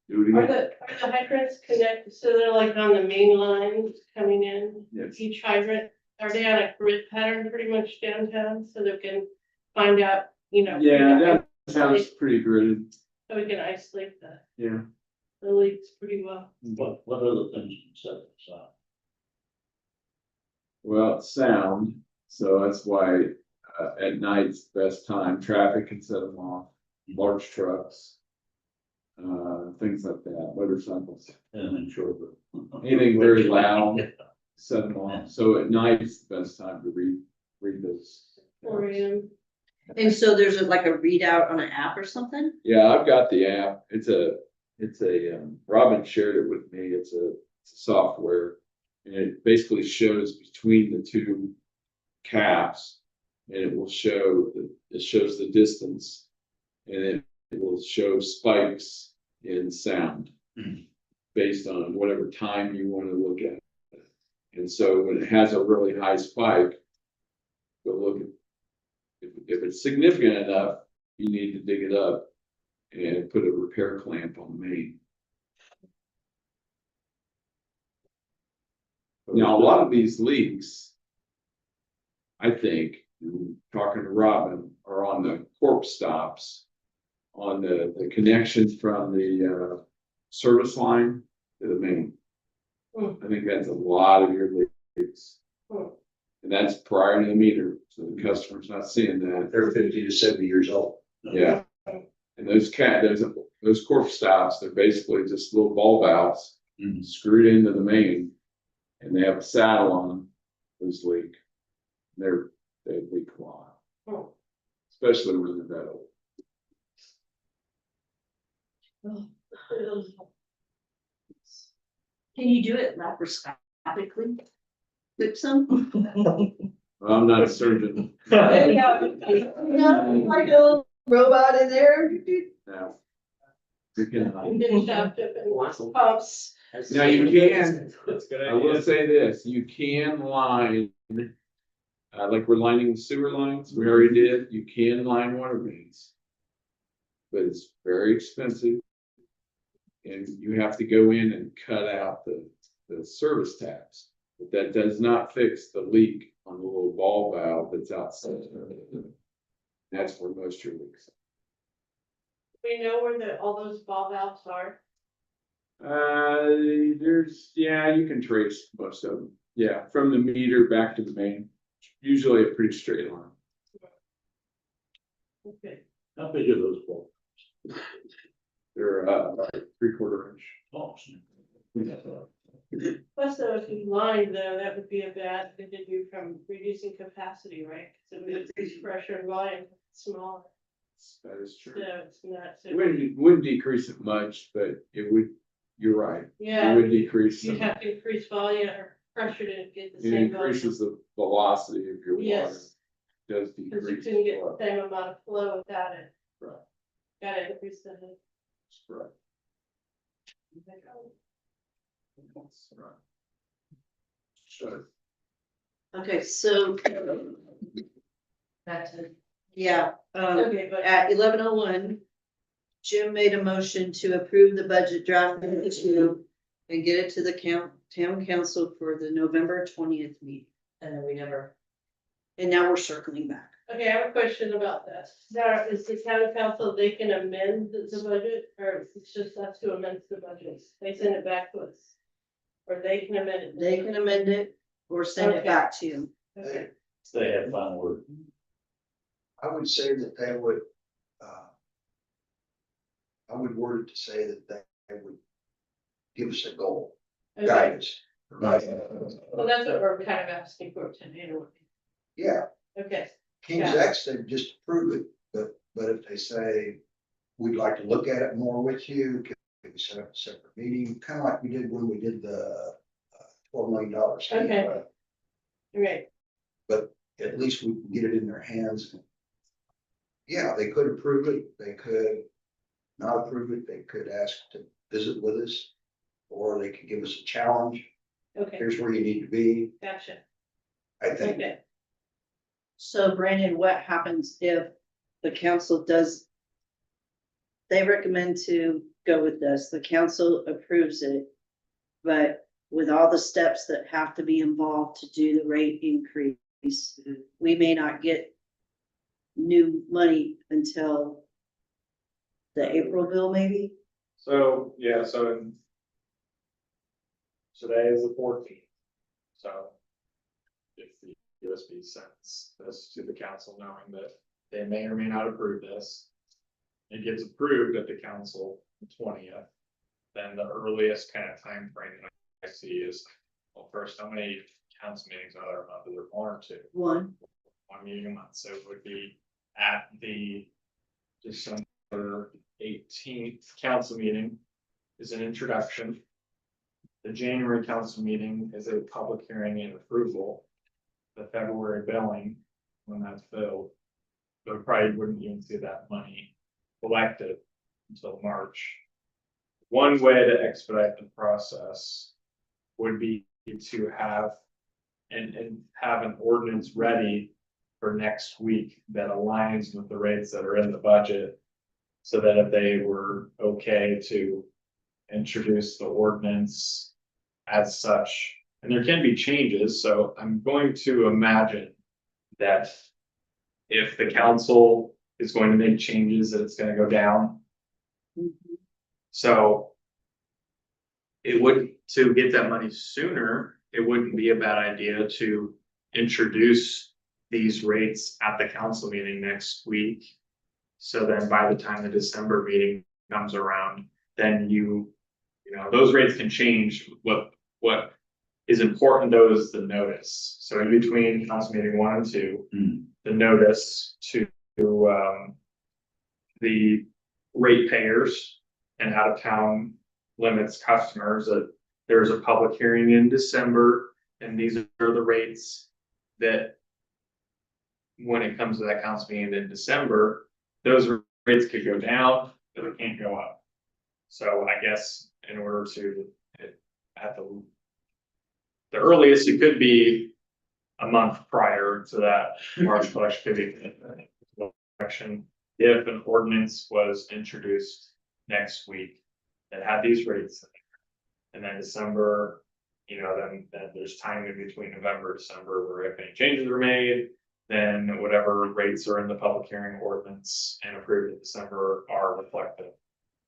Speaker 11: Do it
Speaker 10: Are
Speaker 11: again.
Speaker 10: the hydrants connected, so they're like on the main lines coming in?
Speaker 11: Yes.
Speaker 10: Each hydrant, are they on a grid pattern pretty much downtown, so they can find out, you know?
Speaker 11: Yeah, that sounds pretty good.
Speaker 10: So we can isolate
Speaker 11: Yeah.
Speaker 10: the leaks pretty well.
Speaker 1: What other things can set aside?
Speaker 11: Well, it's sound, so that's why, at night's the best time, traffic can set them off, large trucks. Things like that, motorcycles,
Speaker 1: And then sure.
Speaker 11: anything very loud, set them off, so at night is the best time to read those.
Speaker 10: 4 AM.
Speaker 3: And so there's like a readout on an app or something?
Speaker 11: Yeah, I've got the app, it's a, Robin shared it with me, it's a software. And it basically shows between the two caps. And it will show, it shows the distance. And it will show spikes in sound. Based on whatever time you want to look at. And so when it has a really high spike. Go look at, if it's significant enough, you need to dig it up. And put a repair clamp on the main. Now, a lot of these leaks. I think, talking to Robin, are on the corp stops. On the connections from the service line to the main. I think that's a lot of your leaks. And that's prior to the meter, so the customer's not seeing that.
Speaker 2: They're 50 to 70 years old.
Speaker 11: Yeah. And those corp stops, they're basically just little ball valves screwed into the main. And they have a saddle on them, those leak. They leak a lot. Especially when they're that old.
Speaker 3: Can you do it laparoscopically? Fix them?
Speaker 11: I'm not a surgeon
Speaker 3: No, like a little robot in there.
Speaker 11: now. You can,
Speaker 10: Been chopped up in pumps.
Speaker 11: now you can,
Speaker 9: That's a good
Speaker 11: I will say this, you can line. Like we're lining the sewer lines, we already did, you can line water mains. But it's very expensive. And you have to go in and cut out the service taps. But that does not fix the leak on the little ball valve that's outside. That's where most of your leaks.
Speaker 10: We know where all those ball valves are.
Speaker 11: Yeah, you can trace most of them. Yeah, from the meter back to the main, usually a pretty straight line.
Speaker 10: Okay.
Speaker 1: How big are those balls?
Speaker 11: They're, 3/4 inch.
Speaker 1: Balls.
Speaker 10: Plus though, if you lined though, that would be a bad thing to do from reducing capacity, right? Cause it would increase pressure and volume smaller,
Speaker 11: That is
Speaker 10: so
Speaker 11: true.
Speaker 10: it's not so.
Speaker 11: It wouldn't decrease it much, but it would, you're right. It
Speaker 10: Yeah,
Speaker 11: would decrease.
Speaker 10: you'd
Speaker 11: some-
Speaker 10: have to increase volume or pressure to get the
Speaker 11: It
Speaker 10: same volume.
Speaker 11: increases the velocity of your water.
Speaker 10: Yes.
Speaker 11: Does
Speaker 10: Cause you
Speaker 11: decrease.
Speaker 10: couldn't get
Speaker 11: flow.
Speaker 10: the same amount of flow without it.
Speaker 11: Right.
Speaker 10: Gotta increase the.
Speaker 11: Right. That's right. Sure.
Speaker 3: Okay, so,
Speaker 5: Back to,
Speaker 3: yeah,
Speaker 10: Okay, but.
Speaker 3: at 11:01. Jim made a motion to approve the budget draft issue and get it to the town council for the November 20th meeting.
Speaker 5: and then we never,
Speaker 3: And now we're circling back.
Speaker 10: Okay, I have a question about this. Now, is the town council, they can amend the budget, or it's just us who amends the budget? They send it back to us? Or they can amend it?
Speaker 3: They can amend it or send it
Speaker 10: Okay.
Speaker 3: back to you.
Speaker 10: Okay.
Speaker 1: They have final word.
Speaker 2: I would say that they would, I would word it to say that they would give us a goal,
Speaker 10: Okay,
Speaker 2: guidance. Right?
Speaker 10: well, that's what we're kind of asking for tonight, anyway.
Speaker 2: Yeah,
Speaker 10: Okay,
Speaker 2: King's
Speaker 10: Yeah.
Speaker 2: X, they just approve it, but if they say, we'd like to look at it more with you, can we set up a separate meeting, kind of like we did when we did the $12 million.
Speaker 10: Okay. all right,
Speaker 2: But at least we can get it in their hands. Yeah, they could approve it, they could not approve it, they could ask to visit with us, or they could give us a challenge.
Speaker 10: okay,
Speaker 2: Here's where you need to be,
Speaker 10: gotcha,
Speaker 2: I think.
Speaker 10: okay.
Speaker 3: So Brandon, what happens if the council does? They recommend to go with this. The council approves it. But with all the steps that have to be involved to do the rate increase, we may not get new money until the April bill, maybe?
Speaker 9: So, yeah, today is the 14th. So if the USB sends this to the council knowing that they may or may not approve this, it gets approved at the council the 20th, then the earliest kind of time frame that I see is, well, first, how many council meetings are there a month? Is there one or two?
Speaker 3: One.
Speaker 9: One meeting a month, so it would be at the December 18th council meeting is an introduction. The January council meeting is a public hearing and approval. The February billing, when that's filled, but we probably wouldn't even see that money collected until March. One way to expedite the process would be to have and have an ordinance ready for next week that aligns with the rates that are in the budget. So that if they were okay to introduce the ordinance as such, and there can be changes, so I'm going to imagine that if the council is going to make changes, that it's gonna go down. So it would, to get that money sooner, it wouldn't be a bad idea to introduce these rates at the council meeting next week. So then by the time the December meeting comes around, then you know, those rates can change. What is important though is the notice. So in between council meeting 1 and 2, the notice to the ratepayers and out of town limits customers that there's a public hearing in December, and these are the rates that when it comes to that council meeting in December, those rates could go down, but they can't go up. So I guess in order to, at the earliest, it could be a month prior to that March collection could be election. If an ordinance was introduced next week that had these rates, and then December, you know, then there's time in between November, December, where if any changes are made, then whatever rates are in the public hearing ordinance and approved in December are reflected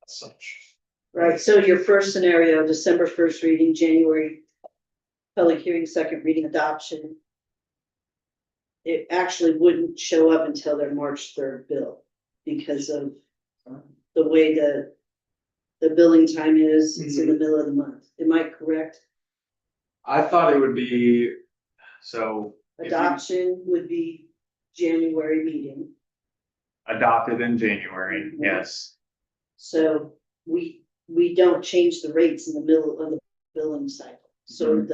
Speaker 9: as such.
Speaker 3: Right, so your first scenario, December 1st reading, January public hearing, second reading adoption. It actually wouldn't show up until their March 3rd bill because of the way the billing time is, it's in the middle of the month. Am I correct?
Speaker 9: I thought it would be, so. if you
Speaker 3: Adoption would be January meeting.
Speaker 9: Adopted in January, yes.
Speaker 3: So we don't change the rates in the middle of the billing cycle. So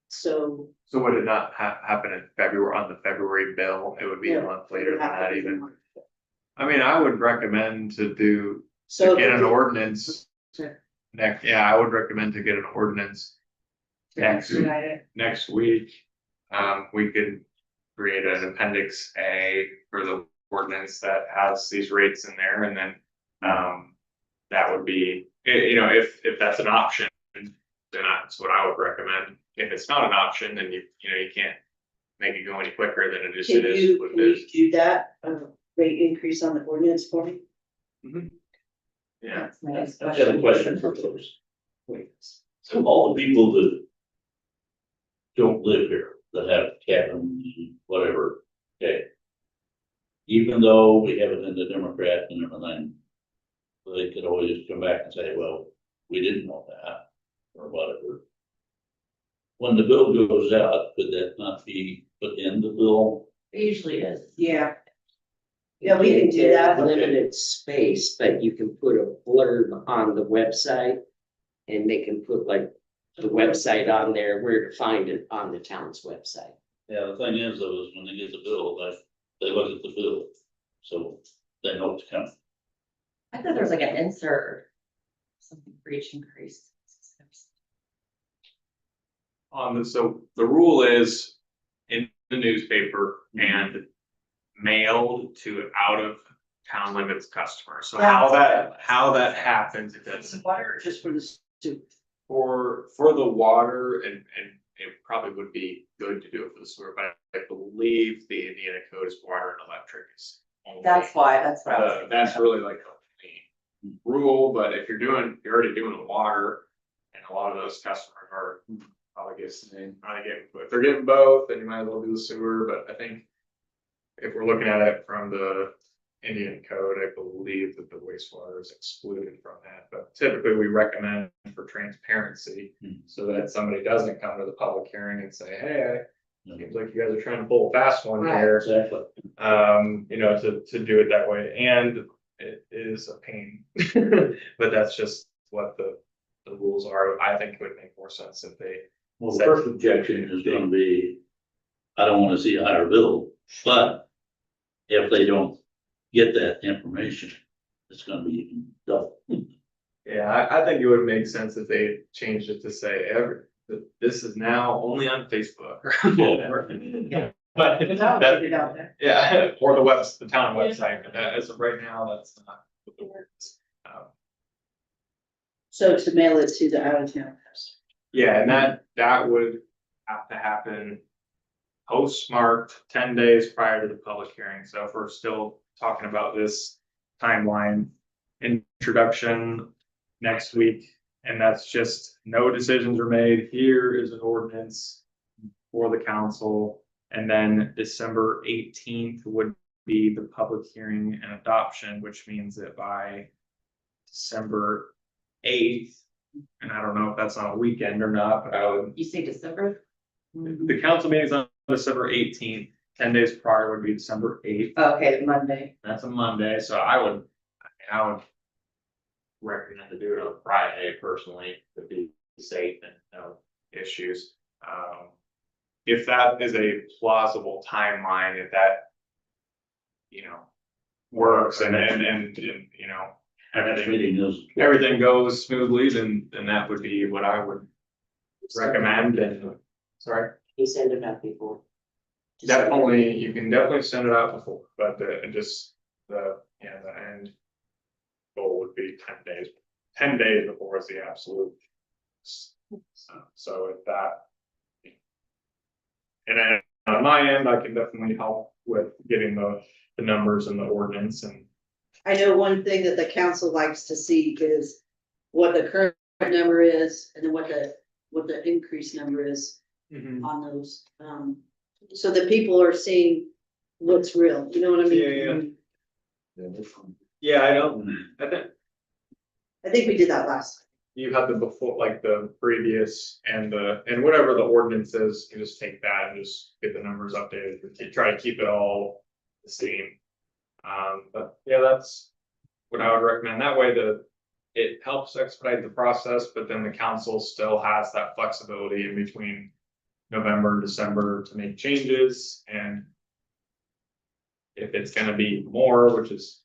Speaker 3: so.
Speaker 9: So would it not happen in February, on the February bill? It would be a
Speaker 3: No,
Speaker 9: month later than that
Speaker 3: it
Speaker 9: even.
Speaker 3: would
Speaker 9: I mean, I would recommend to
Speaker 3: So.
Speaker 9: get an ordinance.
Speaker 3: Sure.
Speaker 9: I would recommend to get an ordinance next week. We could create an appendix A for the ordinance that has these rates in there, and then that would be, you know, if that's an option, then that's what I would recommend. If it's not an option, then you can't make it go any quicker than it is.
Speaker 3: Can you
Speaker 9: What it is.
Speaker 3: do that, rate increase on the ordinance for me?
Speaker 9: Yeah.
Speaker 5: That's my next
Speaker 1: I have a question for those. So all the people that don't live here, that have cabins, whatever, okay. Even though we have it in the Democrat and everything, they could always come back and say, well, we didn't know that, or whatever. When the bill goes out, could that not be put in the bill?
Speaker 6: It usually is.
Speaker 3: Yeah. Yeah, we can do that.
Speaker 6: Limited space, but you can put a blurb on the website. And they can put like the website on there, where to find it on the town's website.
Speaker 1: Yeah, the thing is though, is when they get the bill, they look at the bill, so they know what's coming.
Speaker 5: I thought there was like an insert, something for each increase.
Speaker 9: So the rule is in the newspaper and mailed to out of town limits customers. So
Speaker 3: Yeah.
Speaker 9: how that happens, if that's
Speaker 3: Water or just for the sewer?
Speaker 9: for the water and it probably would be good to do it for the sewer, but I believe the Indiana code is water and electric is. only.
Speaker 5: That's why, that's what I was thinking.
Speaker 9: That's really like a rule, but if you're already doing the water, and a lot of those customers are probably if they're getting both, then you might as well do the sewer, but I think. If we're looking at it from the Indian code, I believe that the wastewater is excluded from that, but typically we recommend for transparency. So that somebody doesn't come to the public hearing and say, hey, seems like you guys are trying to pull a fast one
Speaker 3: Right.
Speaker 9: here.
Speaker 1: Exactly.
Speaker 9: You know, to do it that way, and it is a pain. But that's just what the rules are. I think it would make more sense if they.
Speaker 1: Well, the first objection is gonna be, I don't wanna see a higher bill, but if they don't get that information, it's gonna be even double.
Speaker 9: Yeah, I think it would make sense if they changed it to say that this is now only on Facebook or whatever.
Speaker 3: Yeah.
Speaker 9: But
Speaker 3: That would
Speaker 9: that-
Speaker 3: get it out there.
Speaker 9: yeah, or the town website, but that, as of right now, that's not what the word is.
Speaker 3: So to mail it to the out of town customer.
Speaker 9: Yeah, and that would have to happen postmarked 10 days prior to the public hearing. So if we're still talking about this timeline, introduction next week, and that's just no decisions are made. Here is an ordinance for the council, and then December 18th would be the public hearing and adoption, which means that by December 8th, and I don't know if that's on a weekend or not, but I would.
Speaker 5: You say December?
Speaker 9: The council meeting is on December 18th. 10 days prior would be December 8th.
Speaker 5: Okay, Monday.
Speaker 9: That's a Monday, so I would recommend to do it on Friday personally, to be safe and no issues. If that is a plausible timeline, if that, you know, works and you know,
Speaker 1: Next meeting is.
Speaker 9: everything goes smoothly, then that would be what I would recommend. And sorry.
Speaker 6: You send it out before.
Speaker 9: Definitely, you can definitely send it out before, but the end goal would be 10 days. 10 days before is the absolute. So if that. And then on my end, I can definitely help with getting the numbers and the ordinance and.
Speaker 3: I know one thing that the council likes to see is what the current number is and then what the increased number is on those. So that people are seeing what's real, you know what I mean?
Speaker 9: Yeah, I don't,
Speaker 3: I think we did that last.
Speaker 9: you have the before, like the previous and whatever the ordinance is, you just take that and just get the numbers updated, try to keep it all the same. But yeah, that's what I would recommend. That way it helps expedite the process, but then the council still has that flexibility in between November and December to make changes, and if it's gonna be more, which is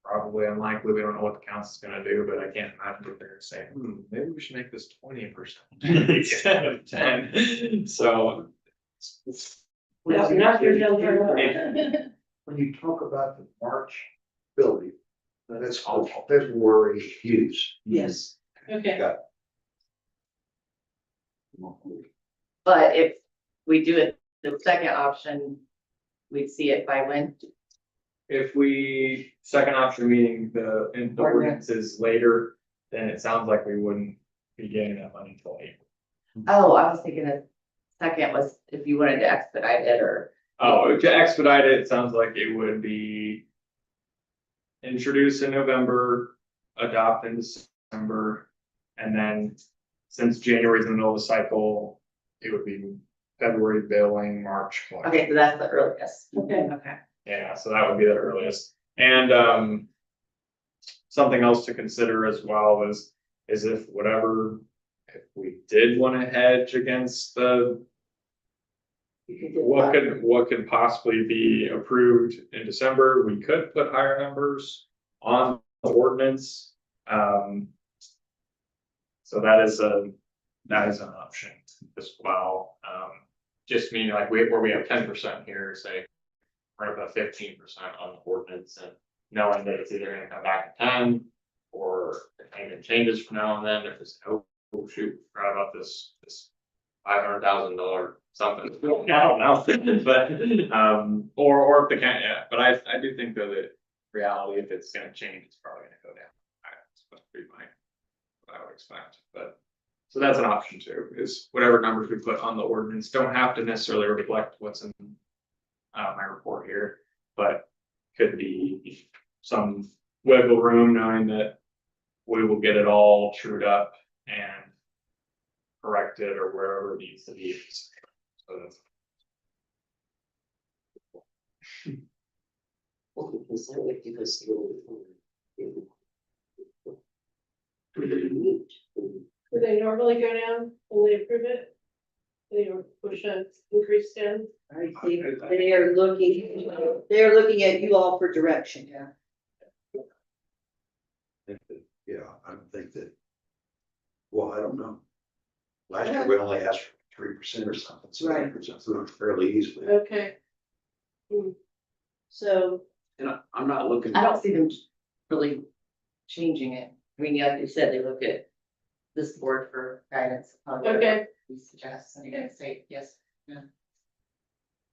Speaker 9: probably unlikely, we don't know what the council's gonna do, but I can't imagine that they're gonna say, maybe we should make this 20% instead of 10. So.
Speaker 10: Well, not your children.
Speaker 2: When you talk about the March building, that's February use.
Speaker 3: Yes.
Speaker 10: Okay,
Speaker 5: But if we do it, the second option, we'd see it by when?
Speaker 9: If we, second option meaning the ordinance is later, then it sounds like we wouldn't be getting that money until April.
Speaker 5: Oh, I was thinking a second was if you wanted to expedite it or.
Speaker 9: Oh, to expedite it, it sounds like it would be introduced in November, adopt in December, and then since January is in the middle of the cycle, it would be February billing, March collection.
Speaker 5: Okay, so that's the earliest.
Speaker 10: okay.
Speaker 5: Okay.
Speaker 9: Yeah, so that would be the earliest. And something else to consider as well is if we did want to hedge against what could possibly be approved in December, we could put higher numbers on the ordinance. So that is an option as well. Just meaning like where we have 10% here, say, we're about 15% on the ordinance, and knowing that it's either gonna come back at 10, or if anything changes from now and then, if it's, oh shoot, forgot about this $500,000 something. I don't know, but, or if they can't, yeah, but I do think though that reality, if it's gonna change, it's probably gonna go down. That's supposed to be what I would expect, but. So that's an option too, is whatever numbers we put on the ordinance don't have to necessarily reflect what's in my report here, but could be some wiggle room knowing that we will get it all trued up and corrected or wherever it needs to be. So that's.
Speaker 6: Well, because that would give us the.
Speaker 10: Do they normally go down when they approve it? They push a increase down?
Speaker 3: I think they are looking at you all for direction. Yeah.
Speaker 2: Yeah, I don't think that. Well, I don't know. Last year we only asked for 3% or something, so
Speaker 3: Right.
Speaker 2: 3% through it fairly easily.
Speaker 10: Okay.
Speaker 3: So,
Speaker 2: And I'm not looking.
Speaker 5: I don't see them really changing it. I mean, like you said, they look at this board for guidance. on whatever
Speaker 10: Okay.
Speaker 5: We suggest, and you're gonna say yes. Yeah.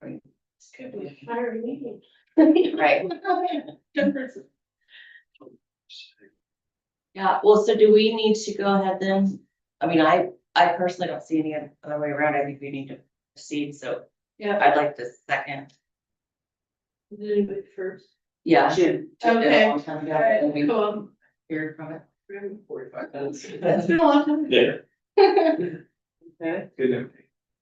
Speaker 10: It's gonna be a fire meeting.
Speaker 5: Right. Yeah, well, so do we need to go ahead then? I mean, I personally don't see any other way around. I think we need to proceed, so
Speaker 10: Yeah,
Speaker 5: I'd like to second.
Speaker 10: do it first.
Speaker 5: Yeah.
Speaker 3: Jim,
Speaker 5: Took it a
Speaker 10: Okay.
Speaker 5: long time ago,
Speaker 10: All right,
Speaker 5: and we
Speaker 10: cool.
Speaker 5: heard from it.
Speaker 8: 45 minutes.
Speaker 10: It's been a long time.
Speaker 1: Yeah.
Speaker 3: okay.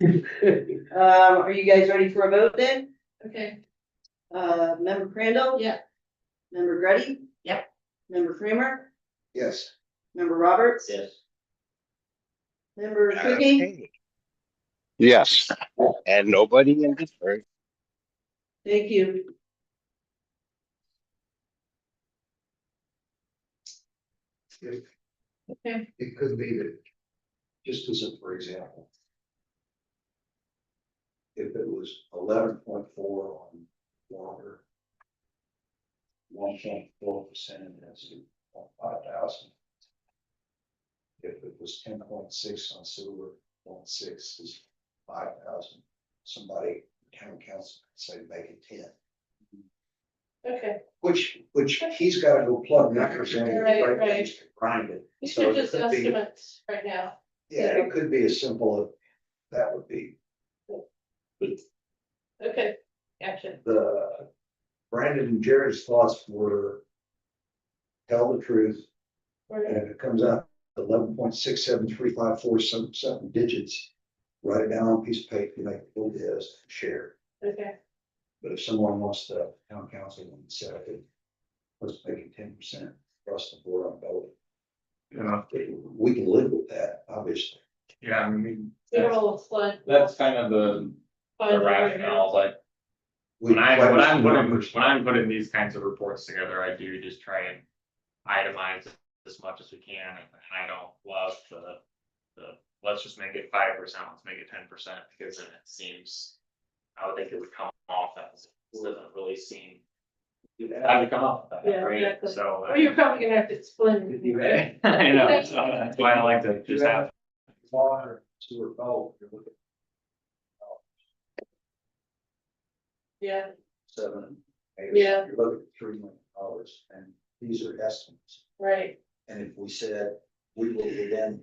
Speaker 8: Good.
Speaker 3: Are you guys ready for a vote then?
Speaker 10: Okay,
Speaker 3: Member Crandall?
Speaker 10: yeah,
Speaker 3: Member Gruddy?
Speaker 5: Yep.
Speaker 3: Member Kramer?
Speaker 2: Yes.
Speaker 3: Member Roberts?
Speaker 1: Yes.
Speaker 3: Member Cookie?
Speaker 4: Okay. Yes, and nobody in Pittsburgh.
Speaker 3: Thank you.
Speaker 10: okay,
Speaker 2: It could be that, just as a, for example. If it was 11.4 on water. 1.4%, that's 5,000. If it was 10.6 on sewer, 0.6 is 5,000. Somebody, town council could say make it 10.
Speaker 10: okay.
Speaker 2: Which he's gotta go plug numbers in,
Speaker 10: Right,
Speaker 2: right, to grind it.
Speaker 10: These
Speaker 2: So
Speaker 10: are
Speaker 2: it
Speaker 10: just
Speaker 2: could be,
Speaker 10: estimates right now.
Speaker 2: yeah, it could be as simple as, that would be,
Speaker 10: Okay, gotcha.
Speaker 2: the Brandon and Jared's thoughts were. Tell the truth, and if it comes out 11.673547 digits, write it down on a piece of paper, like it is, share.
Speaker 10: Okay,
Speaker 2: But if someone wants to, town council and set it, let's make it 10% across the board on both.
Speaker 9: Yeah,
Speaker 2: We can live with that, obviously.
Speaker 9: yeah, I mean,
Speaker 10: they're all flood.
Speaker 9: that's kind of the rationale, like, when I'm putting these kinds of reports together, I do just try and itemize as much as we can, and I don't love the, let's just make it 5%, let's make it 10%, because then it seems, I would think it would come off as, it doesn't really seem. How to come off with that,
Speaker 10: Yeah,
Speaker 9: right?
Speaker 10: exactly.
Speaker 9: So.
Speaker 10: Or you're probably gonna have to explain. it.
Speaker 9: I know, so that's why I like to just have.
Speaker 2: Water, sewer, both, you're looking
Speaker 10: Yeah,
Speaker 2: at 7, 8,
Speaker 10: Yeah.
Speaker 2: you're looking at $3 million, and these are estimates.
Speaker 10: right,
Speaker 2: And if we said, we will then,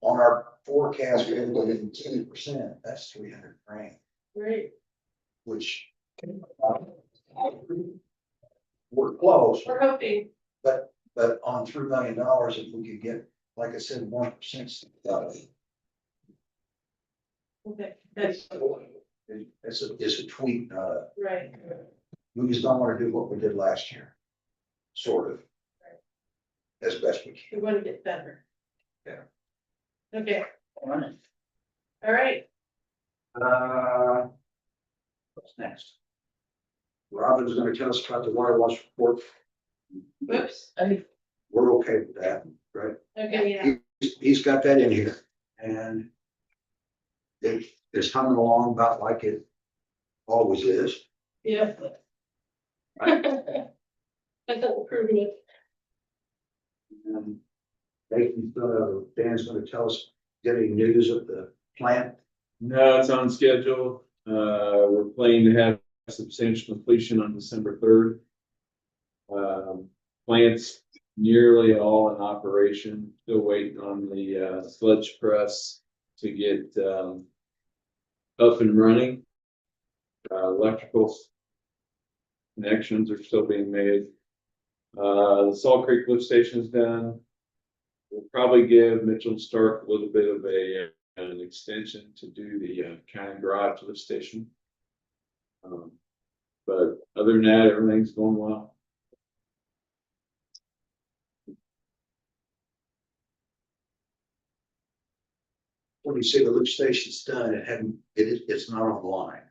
Speaker 2: on our forecast, we're within 10%, that's 300 grand,
Speaker 10: right.
Speaker 2: which. We're close,
Speaker 10: We're hoping,
Speaker 2: but on $3 million, if we could get, like I said, 1%.
Speaker 10: okay, that's
Speaker 2: It's a tweak, not a,
Speaker 10: right.
Speaker 2: we just don't wanna do what we did last year. Sort of. As best we
Speaker 10: We
Speaker 2: can.
Speaker 10: want to get better.
Speaker 2: Yeah.
Speaker 10: Okay. All right,
Speaker 2: What's next? Robin's gonna tell us about the water loss report.
Speaker 10: whoops,
Speaker 2: We're okay with that, right?
Speaker 10: okay, yeah,
Speaker 2: He's got that in here, and it's humming along about like it always is.
Speaker 10: yeah. That's an improvement.
Speaker 2: Dan's gonna tell us, get any news of the plant?
Speaker 11: No, it's on schedule. We're planning to have substantial completion on December 3rd. Plant's nearly all in operation, still waiting on the sludge press to get up and running. Electrical connections are still being made. The Salt Creek lift station's done. We'll probably give Mitchell and Stark a little bit of an extension to do the county garage lift station. But other than that, everything's going well.
Speaker 2: When you say the lift station's done, it's not online.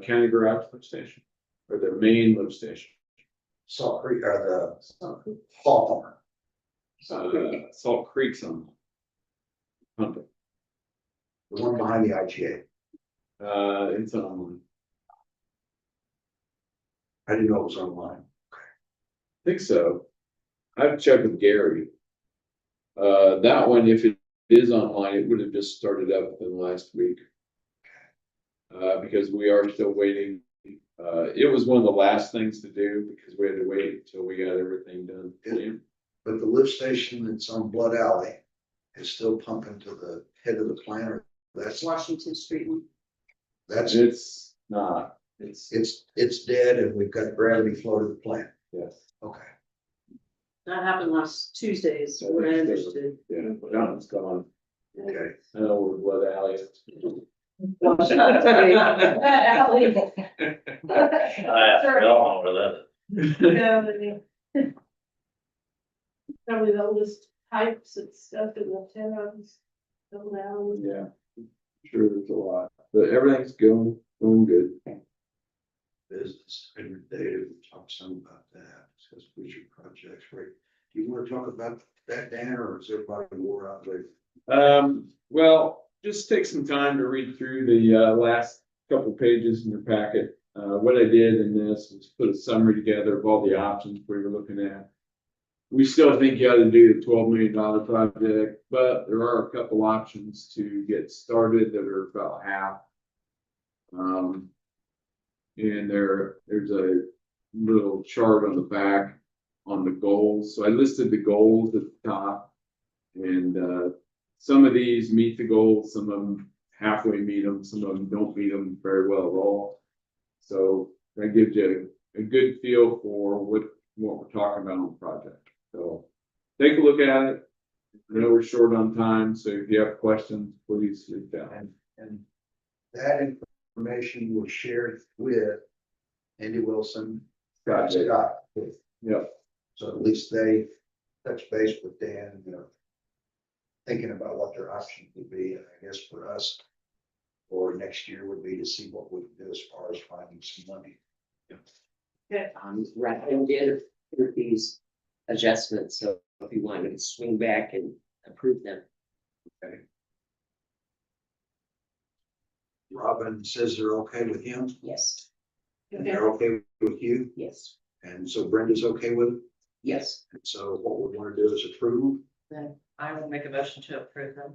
Speaker 11: County garage lift station, or the main lift station.
Speaker 2: Salt Creek, or the Hawthorne.
Speaker 11: Salt Creek's on. Pumping.
Speaker 2: The one behind the IGA.
Speaker 11: It's on.
Speaker 2: I didn't know it was online.
Speaker 11: I think so. I've checked with Gary. That one, if it is online, it would have just started up within the last week. Because we are still waiting. It was one of the last things to do because we had to wait until we got everything done.
Speaker 2: But the lift station that's on Blood Alley is still pumping to the head of the plant. Or that's
Speaker 3: Washington Street one.
Speaker 11: It's not,
Speaker 2: it's dead and we've got gravity flow to the plant.
Speaker 11: yes.
Speaker 2: Okay.
Speaker 3: That happened last Tuesday is what I understood.
Speaker 11: Yeah, but that one's gone.
Speaker 2: Okay.
Speaker 11: I know where Blood Alley is.
Speaker 3: Washington Street.
Speaker 1: I don't know where that is.
Speaker 10: Probably the oldest pipes and stuff in the towns. Go down.
Speaker 11: Yeah, sure, there's a lot, but everything's going good.
Speaker 2: Business and data, we talked some about that, discuss future projects, right? Do you want to talk about that, Dan, or is everybody more out there?
Speaker 11: Well, just take some time to read through the last couple pages in your packet. What I did in this was put a summary together of all the options we were looking at. We still think you ought to do the $12 million project, but there are a couple options to get started that are about half. And there's a little chart on the back on the goals. So I listed the goals at the top, and some of these meet the goals, some of them halfway meet them, some of them don't meet them very well at all. So that gives you a good feel for what we're talking about on the project. So take a look at it. I know we're short on time, so if you have questions, please reach out.
Speaker 2: And that information was shared with Andy Wilson,
Speaker 11: Gotcha.
Speaker 2: Scott.
Speaker 11: Yep.
Speaker 2: So at least they touch base with Dan, thinking about what their options would be, and I guess for us, or next year would be to see what we can do as far as finding some money.
Speaker 6: Ryan did approve these adjustments, so if you wanted to swing back and approve them.
Speaker 2: Robin says they're okay with him,
Speaker 6: Yes,
Speaker 2: and they're okay with you,
Speaker 6: yes,
Speaker 2: and so Brenda's okay with it.
Speaker 6: yes.
Speaker 2: And so what we want to do is approve.
Speaker 5: Then I will make a motion to approve them.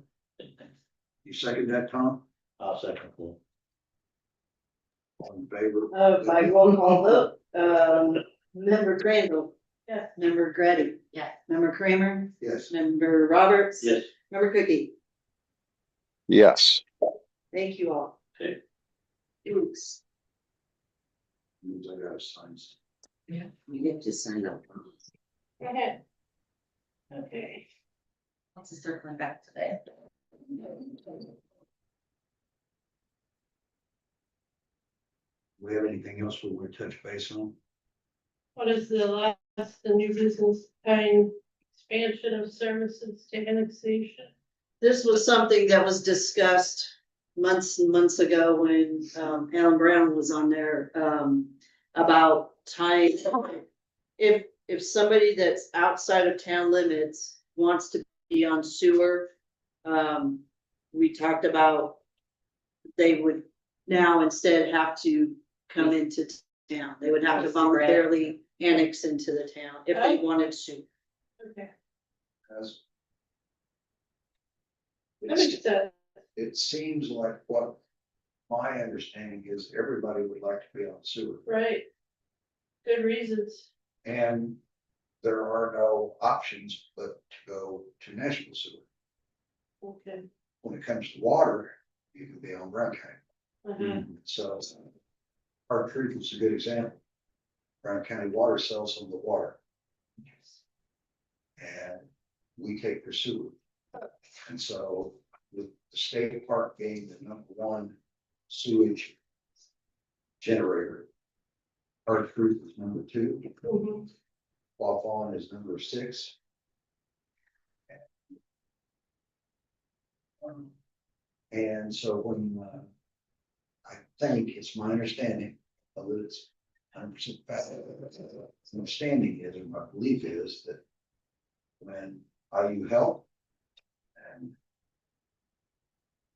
Speaker 2: You second that, Tom?
Speaker 1: I'll second that.
Speaker 2: All in favor?
Speaker 3: By roll call vote, member Crandall.
Speaker 10: Yeah.
Speaker 3: Member Grady.
Speaker 5: Yeah.
Speaker 3: Member Kramer,
Speaker 2: Yes.
Speaker 3: member Roberts.
Speaker 1: Yes.
Speaker 3: Member Cookie.
Speaker 4: Yes.
Speaker 3: Thank you all.
Speaker 1: Okay.
Speaker 3: Thanks.
Speaker 2: Means I gotta sign some.
Speaker 6: You have to sign up.
Speaker 10: Go ahead. Okay.
Speaker 5: This is circling back today.
Speaker 2: We have anything else we want to touch base on?
Speaker 10: What is the new business kind expansion of services to annexation?
Speaker 3: This was something that was discussed months and months ago when Alan Brown was on there about tying. If somebody that's outside of town limits wants to be on sewer, we talked about they would now instead have to come into town. They would have to voluntarily annex into the town if they wanted to.
Speaker 10: Okay,
Speaker 2: As
Speaker 10: that makes sense.
Speaker 2: it seems like what my understanding is, everybody would like to be on sewer.
Speaker 10: Right. Good reasons.
Speaker 2: And there are no options but to go to national sewer.
Speaker 10: Okay.
Speaker 2: When it comes to water, you can be on Brown County.
Speaker 10: Uh-huh.
Speaker 2: So our Creek is a good example. Brown County Water sells them the water. And we take their sewer. And so with the state park being the #1 sewage generator, our Creek is #2,
Speaker 10: Mhm.
Speaker 2: Waupun is #6. And so when, I think it's my understanding, although it's 100% fact, my understanding is, or my belief is that when IU Health and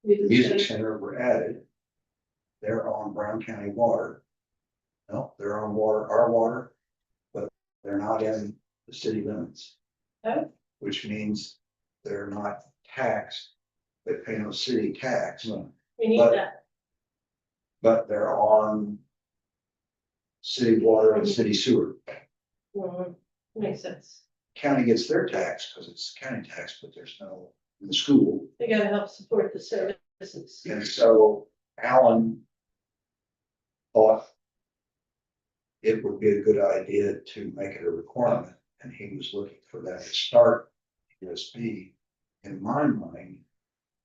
Speaker 2: Music Center were added, they're on Brown County water. No, they're on water, our water, but they're not in the city limits.
Speaker 10: Oh.
Speaker 2: Which means they're not taxed, they pay no city tax,
Speaker 10: We need
Speaker 2: But-
Speaker 10: that.
Speaker 2: but they're on city water and city sewer.
Speaker 10: Mhm. Makes sense.
Speaker 2: County gets their tax because it's county tax, but there's no in the school.
Speaker 10: They gotta help support the services.
Speaker 2: And so Alan thought it would be a good idea to make it a requirement, and he was looking for that to start USB. In my mind,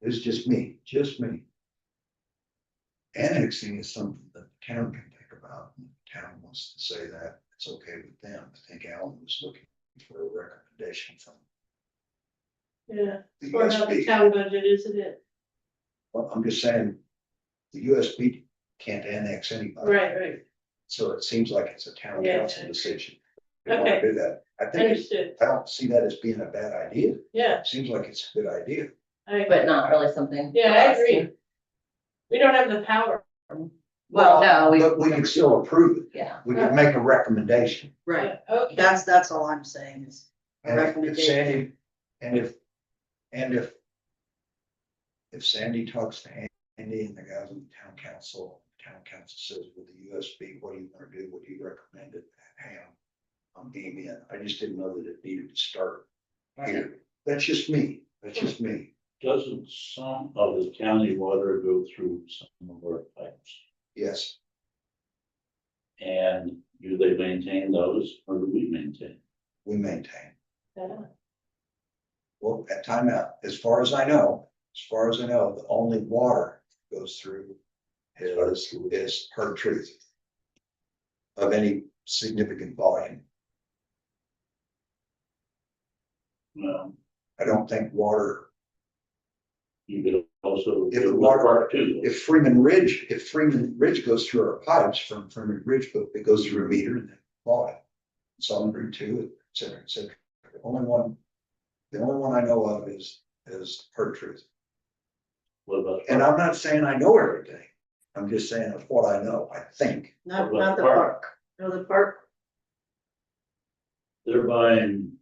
Speaker 2: it's just me. Annexing is something that the town can think about. And if the town wants to say that, it's okay with them. I think Alan was looking for a recommendation from
Speaker 10: Yeah,
Speaker 2: the
Speaker 10: or about the
Speaker 2: USB.
Speaker 10: town budget, isn't it?
Speaker 2: Well, I'm just saying, the USB can't annex anybody.
Speaker 10: Right,
Speaker 2: So it seems like it's a town
Speaker 10: Yeah.
Speaker 2: council decision. They want to do that. I think,
Speaker 10: understood.
Speaker 2: I don't see that as being a bad idea.
Speaker 10: Yeah,
Speaker 2: It seems like it's a good idea.
Speaker 5: But not really something.
Speaker 10: Yeah,
Speaker 5: for
Speaker 10: I
Speaker 5: us to-
Speaker 10: agree. We don't have the power.
Speaker 5: Well, no,
Speaker 2: But we can still approve it.
Speaker 5: yeah.
Speaker 2: We can make a recommendation.
Speaker 3: Right,
Speaker 10: Okay.
Speaker 3: that's all I'm saying is a
Speaker 2: And if
Speaker 3: recommendation.
Speaker 2: Sandy, if Sandy talks to Andy and the guys on the town council says with the USB, what do you want to do? What do you recommend it? Hey, I'm being in. I just didn't know that it needed to start here. That's just me.
Speaker 1: Doesn't some of the county water go through some of our pipes?
Speaker 2: Yes,
Speaker 1: And do they maintain those or do we maintain?
Speaker 2: we maintain.
Speaker 10: Yeah.
Speaker 2: Well, at timeout, as far as I know, the only water goes through is Hard Truth. Of any significant volume. I don't think water,
Speaker 1: You could also.
Speaker 2: If
Speaker 1: do
Speaker 2: the water-
Speaker 1: part too.
Speaker 2: if Freeman Ridge goes through our pipes from Freeman Ridge, but it goes through a meter and then volume. Some Route 2, et cetera, et cetera. The only one I know of is Hard Truth.
Speaker 1: What about?
Speaker 2: And I'm not saying I know everything. I'm just saying of what I know, I think.
Speaker 3: Not
Speaker 1: What
Speaker 3: the
Speaker 1: about
Speaker 3: park. No, the park,
Speaker 1: They're buying.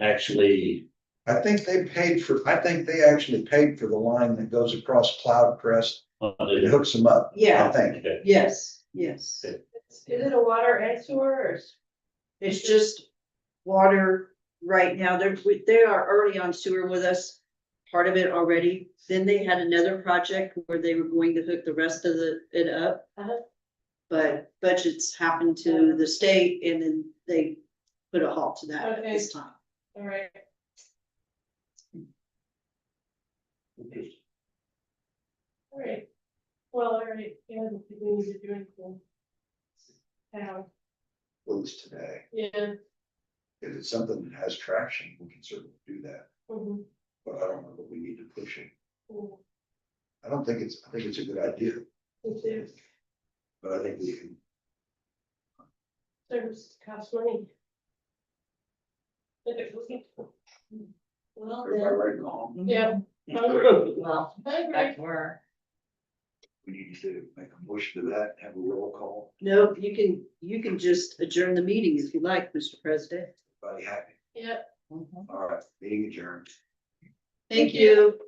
Speaker 1: Actually,
Speaker 2: I think they actually paid for the line that goes across Cloud Crest and hooks them up. I
Speaker 3: yeah,
Speaker 2: think.
Speaker 1: okay,
Speaker 3: yes.
Speaker 10: Is it a water and sewer or?
Speaker 3: It's just water right now. They are already on sewer with us, part of it already. Then they had another project where they were going to hook the rest of it up.
Speaker 10: Uh-huh.
Speaker 3: But budgets happened to the state and then they put a halt to that at this time.
Speaker 10: All right.
Speaker 1: interesting.
Speaker 10: All right. Well, all right, yeah, I don't think we need to do anything. Now,
Speaker 2: Close today.
Speaker 10: yeah.
Speaker 2: If it's something that has traction, we can certainly do that,
Speaker 10: Mhm.
Speaker 2: but I don't know that we need to push it.
Speaker 10: Mhm.
Speaker 2: I think it's a good idea,
Speaker 10: Me too.
Speaker 2: but I think we can.
Speaker 10: Service costs money. Well,
Speaker 2: Everybody right along.
Speaker 10: yeah.
Speaker 5: Well,
Speaker 10: I agree.
Speaker 5: back to where.
Speaker 2: We need to make a motion to that, have a roll call,
Speaker 3: No, you can just adjourn the meeting if you like, Mr. President.
Speaker 2: everybody happy.
Speaker 10: Yep.
Speaker 2: All right, meeting adjourned.
Speaker 3: Thank you.